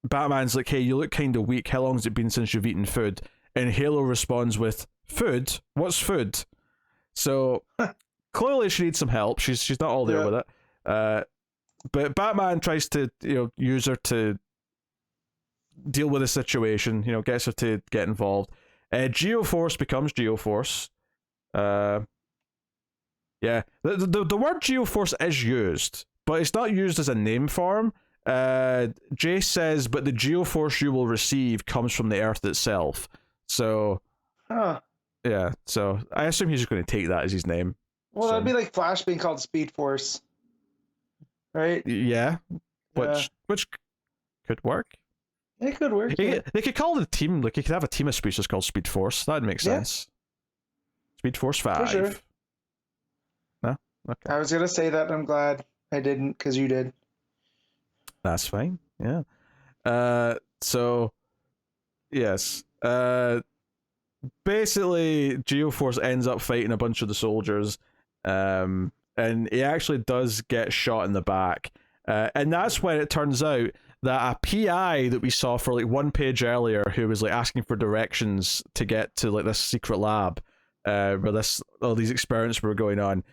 S1: Batman's like, "Hey, you look kind of weak. How long has it been since you've eaten food?" And Halo responds with, "Food? What's food?" So clearly she needs some help. She's not all there with it. But Batman tries to use her to deal with the situation. Gets her to get involved. Geoforce becomes Geoforce. Yeah, the word Geoforce is used, but it's not used as a name form. Jace says, but the Geoforce you will receive comes from the Earth itself. So, yeah. So I assume he's just going to take that as his name.
S2: Well, that'd be like Flash being called Speed Force, right?
S1: Yeah, which could work.
S2: It could work.
S1: They could call the team, like, you could have a team of species called Speed Force. That'd make sense. Speed Force 5.
S2: For sure.
S1: No? Okay.
S2: I was going to say that, and I'm glad I didn't, because you did.
S1: That's fine. Yeah. So, yes. Basically, Geoforce ends up fighting a bunch of the soldiers, and he actually does get shot in the back. And that's when it turns out that a PI that we saw for like one page earlier, who was like asking for directions to get to like this secret lab, where all these experiments were going on,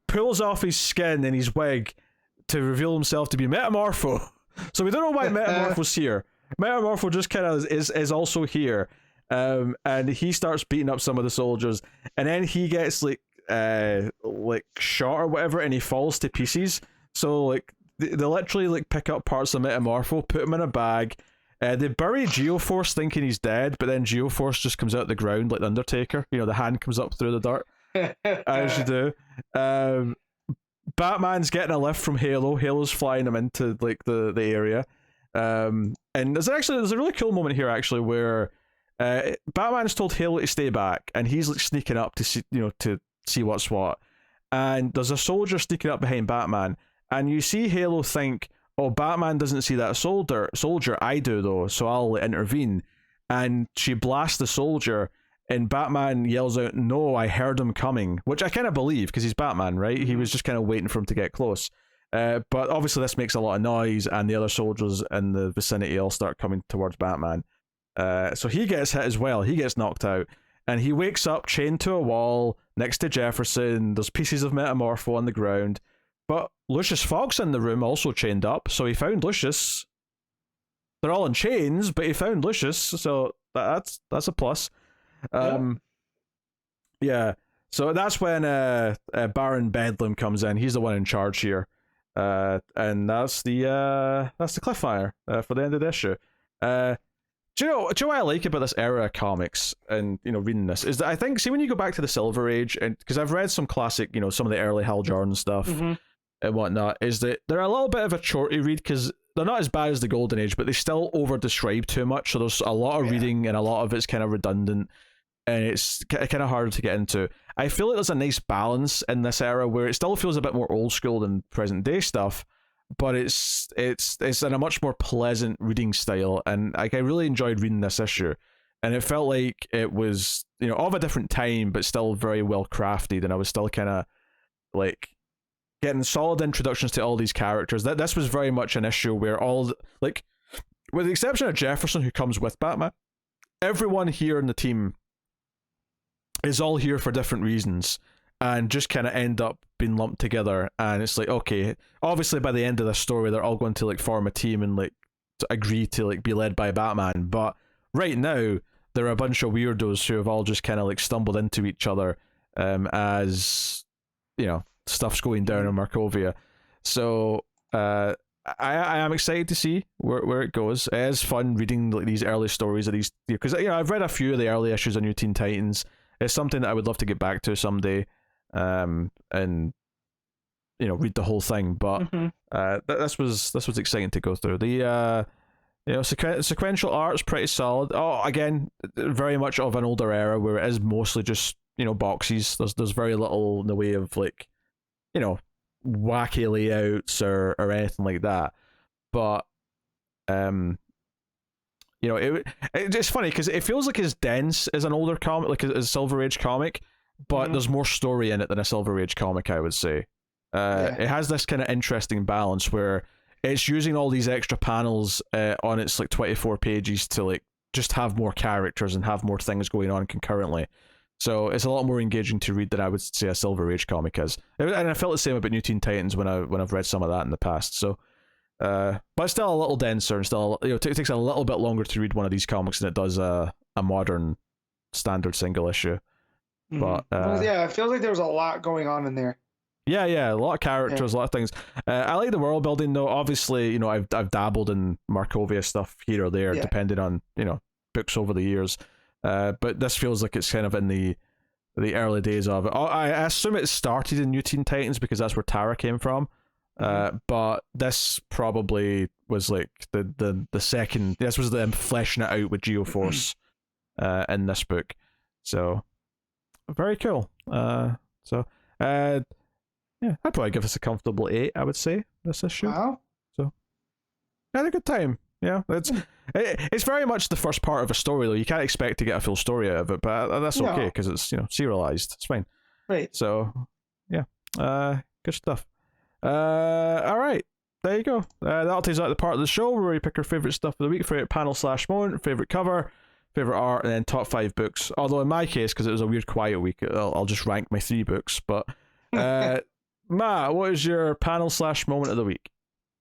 S1: pulls off his skin and his wig to reveal himself to be Metamorpho. So we don't know why Metamorpho's here. Metamorpho just kind of is also here, and he starts beating up some of the soldiers, and then he gets like shot or whatever, and he falls to pieces. So like they literally like pick up parts of Metamorpho, put him in a bag. They bury Geoforce thinking he's dead, but then Geoforce just comes out of the ground like the Undertaker. The hand comes up through the dirt, as you do. Batman's getting a lift from Halo. Halo's flying him into like the area. And there's a really cool moment here actually where Batman's told Halo to stay back, and he's like sneaking up to see what's what. And there's a soldier sneaking up behind Batman, and you see Halo think, "Oh, Batman doesn't see that soldier. I do though, so I'll intervene." And she blasts the soldier, and Batman yells out, "No, I heard him coming," which I kind of believe because he's Batman, right? He was just kind of waiting for him to get close. But obviously this makes a lot of noise, and the other soldiers in the vicinity all start coming towards Batman. So he gets hit as well. He gets knocked out, and he wakes up chained to a wall next to Jefferson. There's pieces of Metamorpho on the ground, but Lucius Fox in the room also chained up. So he found Lucius. They're all in chains, but he found Lucius, so that's a plus. Yeah. So that's when Baron Bedlam comes in. He's the one in charge here, and that's the cliffhanger for the end of the issue. Do you know what I like about this era of comics and reading this is that I think, see, when you go back to the Silver Age, and because I've read some classic, some of the early Hal Jordan stuff and whatnot, is that they're a little bit of a chore to read because they're not as bad as the Golden Age, but they still over describe too much. So there's a lot of reading, and a lot of it's kind of redundant, and it's kind of hard to get into. I feel like there's a nice balance in this era where it still feels a bit more old school than present day stuff, but it's in a much more pleasant reading style, and like I really enjoyed reading this issue, and it felt like it was of a different time but still very well crafted, and I was still kind of like getting solid introductions to all these characters. That this was very much an issue where with the exception of Jefferson, who comes with Batman, everyone here in the team is all here for different reasons and just kind of end up being lumped together. And it's like, okay, obviously by the end of the story they're all going to like form a team and like to agree to like be led by Batman, but right now there are a bunch of weirdos who have all just kind of like stumbled into each other as stuff's going down in Markovia. So I am excited to see where it goes. It is fun reading like these early stories of these, because I've read a few of the early issues of New Teen Titans. It's something that I would love to get back to someday, and read the whole thing. But this was exciting to go through. The sequential art's pretty solid. Oh, again, very much of an older era where it is mostly just boxes. There's very little in the way of like wacky layouts or anything like that. But you know, it's funny because it feels like as dense as an older comic, like a Silver Age comic, but there's more story in it than a Silver Age comic, I would say. It has this kind of interesting balance where it's using all these extra panels on its like 24 pages to like just have more characters and have more things going on concurrently. So it's a lot more engaging to read than I would say a Silver Age comic is. And I felt the same about New Teen Titans when I've read some of that in the past. So, but it's still a little denser and still, you know, it takes a little bit longer to read one of these comics than it does a modern standard single issue. But
S2: it feels like there's a lot going on in there.
S1: Yeah, a lot of characters, a lot of things. I like the world building though. Obviously, you know, I've dabbled in Markovia stuff here or there, depending on, you know, books over the years. But this feels like it's kind of in the early days of it. I assume it started in New Teen Titans because that's where Tara came from. But this probably was like the second. This was them fleshing it out with Geoforce in this book. So very cool. Yeah, I'd probably give this a comfortable 8. I would say this issue.
S2: Wow.
S1: So I had a good time. Yeah, it's very much the first part of a story though. You can't expect to get a full story out of it, but that's okay because it's, you know, serialized. It's fine.
S2: Right.
S1: So yeah, good stuff. All right, there you go. That'll take us out the part of the show where we pick our favorite stuff of the week, favorite panel / moment, favorite cover, favorite art, and then top 5 books. Although in my case, because it was a weird quiet week, I'll just rank my 3 books. But Matt, what is your panel / moment of the week?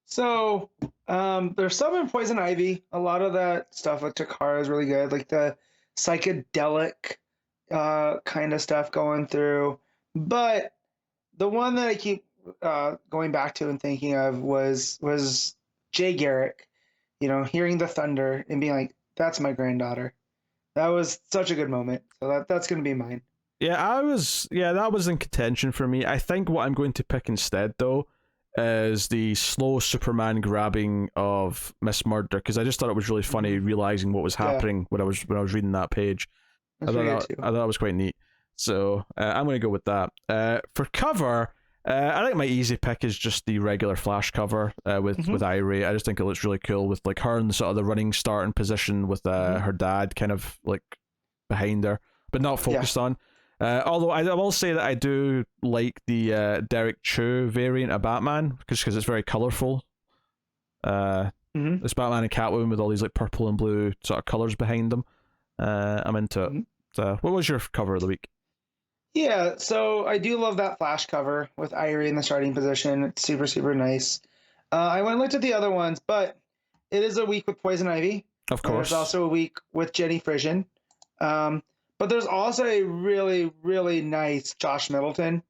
S2: So, there's some in Poison Ivy. A lot of that stuff with Takara is really good, like the psychedelic kind of stuff going through. But the one that I keep going back to and thinking of was Jay Garrick. You know, hearing the thunder and being like, "That's my granddaughter." That was such a good moment. So that's going to be mine.
S1: Yeah, that was in contention for me. I think what I'm going to pick instead, though, is the slow Superman grabbing of Miss Murder, because I just thought it was really funny realizing what was happening when I was reading that page. I thought that was quite neat. So I'm going to go with that. For cover, I think my easy pick is just the regular Flash cover with Irie. I just think it looks really cool with like her in sort of the running starting position with her dad kind of like behind her, but not focused on. Although I will say that I do like the Derek Chu variant of Batman because it's very colorful. It's Batman and Catwoman with all these like purple and blue sort of colors behind them. I'm into it. So, what was your cover of the week?
S2: Yeah, so I do love that Flash cover with Irie in the starting position. It's super, super nice. I went and looked at the other ones, but it is a week with Poison Ivy.
S1: Of course.
S2: There's also a week with Jenny Frisian. But there's also a really, really nice Josh Middleton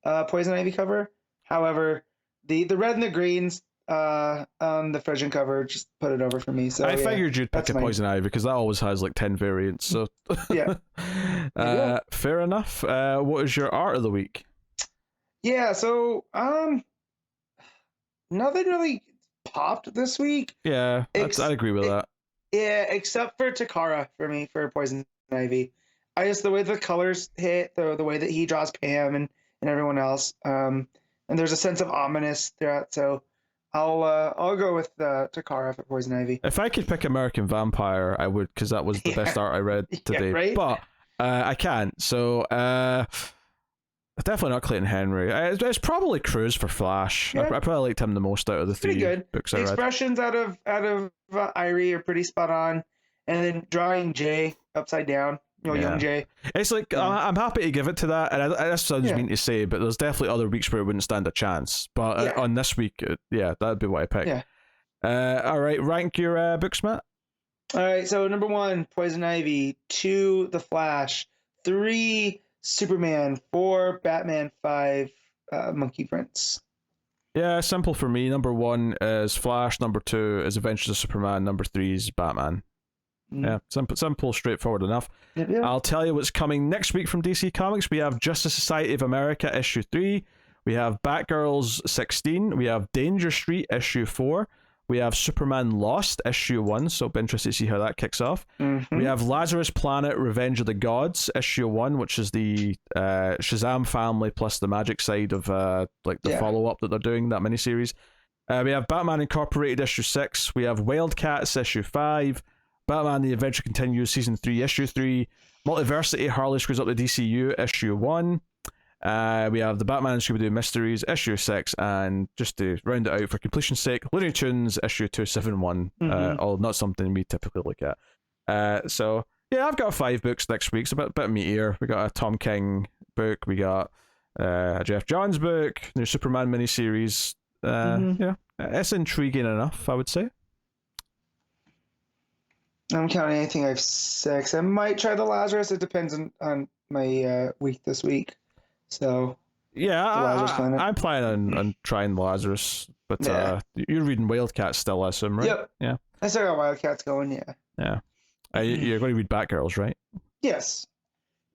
S2: Poison Ivy cover. However, the red and the greens on the Frisian cover just put it over for me. So I
S1: figured you'd pick a Poison Ivy because that always has like 10 variants. So
S2: yeah,
S1: fair enough. What is your art of the week?
S2: Yeah, so nothing really popped this week.
S1: Yeah, I'd agree with that.
S2: Yeah, except for Takara for me for Poison Ivy. I just the way the colors hit, the way that he draws Pam and everyone else, and there's a sense of ominous throughout. So I'll go with Takara for Poison Ivy.
S1: If I could pick American Vampire, I would, because that was the best art I read today.
S2: Right?
S1: But I can't. So definitely not Clayton Henry. It's probably Cruz for Flash.
S2: Yeah.
S1: I probably liked him the most out of the three books I read.
S2: The expressions out of Irie are pretty spot on, and then drawing Jay upside down. Young Jay.
S1: It's like I'm happy to give it to that, and that sounds mean to say, but there's definitely other weeks where it wouldn't stand a chance. But on this week, that'd be what I pick. Yeah. All right, rank your books, Matt.
S2: All right, so number 1, Poison Ivy. 2, The Flash. 3, Superman. 4, Batman. 5, Monkey Prince.
S1: Yeah, simple for me. Number 1 is Flash. Number 2 is Adventures of Superman. Number 3 is Batman. Yeah, simple, straightforward enough.
S2: Yep.
S1: I'll tell you what's coming next week from DC Comics. We have Justice Society of America issue 3. We have Batgirls 16. We have Danger Street issue 4. We have Superman Lost issue 1. So be interested to see how that kicks off. We have Lazarus Planet Revenge of the Gods issue 1, which is the Shazam family plus the magic side of the follow-up that they're doing, that miniseries. We have Batman Incorporated issue 6. We have Wildcats issue 5. Batman The Adventure Continues, Season 3, Issue 3. Multiversity, Harley Screws Up the DCU, Issue 1. We have the Batman and Scooby-Doo Mysteries, Issue 6, and just to round it out for completion's sake, Looney Tunes, Issue 271. All not something we typically look at. So, yeah, I've got 5 books next week. It's a bit meatier. We got a Tom King book. We got a Jeff Johns book, new Superman miniseries. Yeah, it's intriguing enough, I would say.
S2: I'm counting anything I've 6. I might try the Lazarus. It depends on my week this week. So
S1: yeah, I'm planning on trying Lazarus, but you're reading Wildcat still, I assume, right?
S2: Yep.
S1: Yeah.
S2: I still got Wildcats going.
S1: Yeah. You're going to read Batgirls, right?
S2: Yes.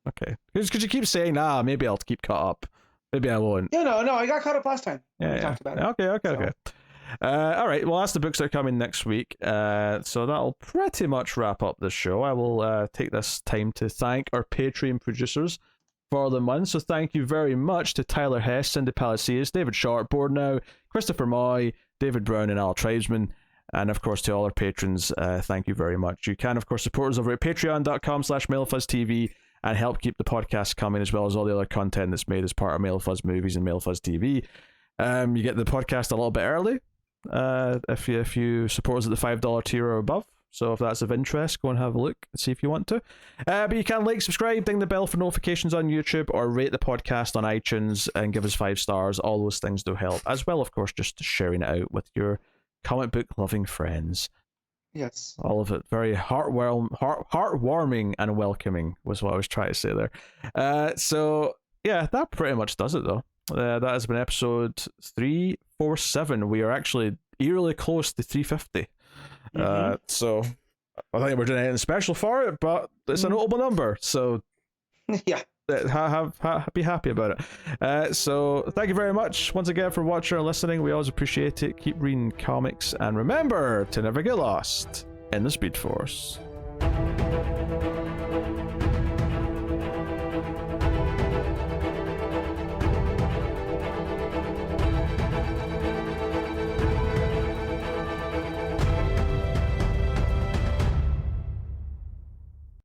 S1: Okay. Because you keep saying, maybe I'll keep caught up. Maybe I won't.
S2: Yeah, no, I got caught up last time.
S1: Yeah,
S2: we talked about it.
S1: Okay. All right, well, that's the books that are coming next week. So that'll pretty much wrap up the show. I will take this time to thank our Patreon producers for the month. So thank you very much to Tyler Hess, Cindy Palacios, David Short, Boardnow, Christopher Moy, David Brown, and Al Tribesman. And of course, to all our patrons, thank you very much. You can, of course, support us over at patreon.com/MailFuzzTV and help keep the podcast coming, as well as all the other content that's made as part of MailFuzz Movies and MailFuzz TV. You get the podcast a little bit early if you support us at the $5 tier or above. So if that's of interest, go and have a look and see if you want to. But you can like, subscribe, ding the bell for notifications on YouTube, or rate the podcast on iTunes and give us 5 stars. All those things do help. As well, of course, just sharing it out with your comic book loving friends.
S2: Yes.
S1: All of it very heartwarming and welcoming was what I was trying to say there. So yeah, that pretty much does it though. That has been episode 347. We are actually eerily close to 350. So I think we're doing anything special for it, but it's a notable number. So
S2: yeah,
S1: be happy about it. So thank you very much once again for watching or listening. We always appreciate it. Keep reading comics, and remember to never get lost in the Speed Force.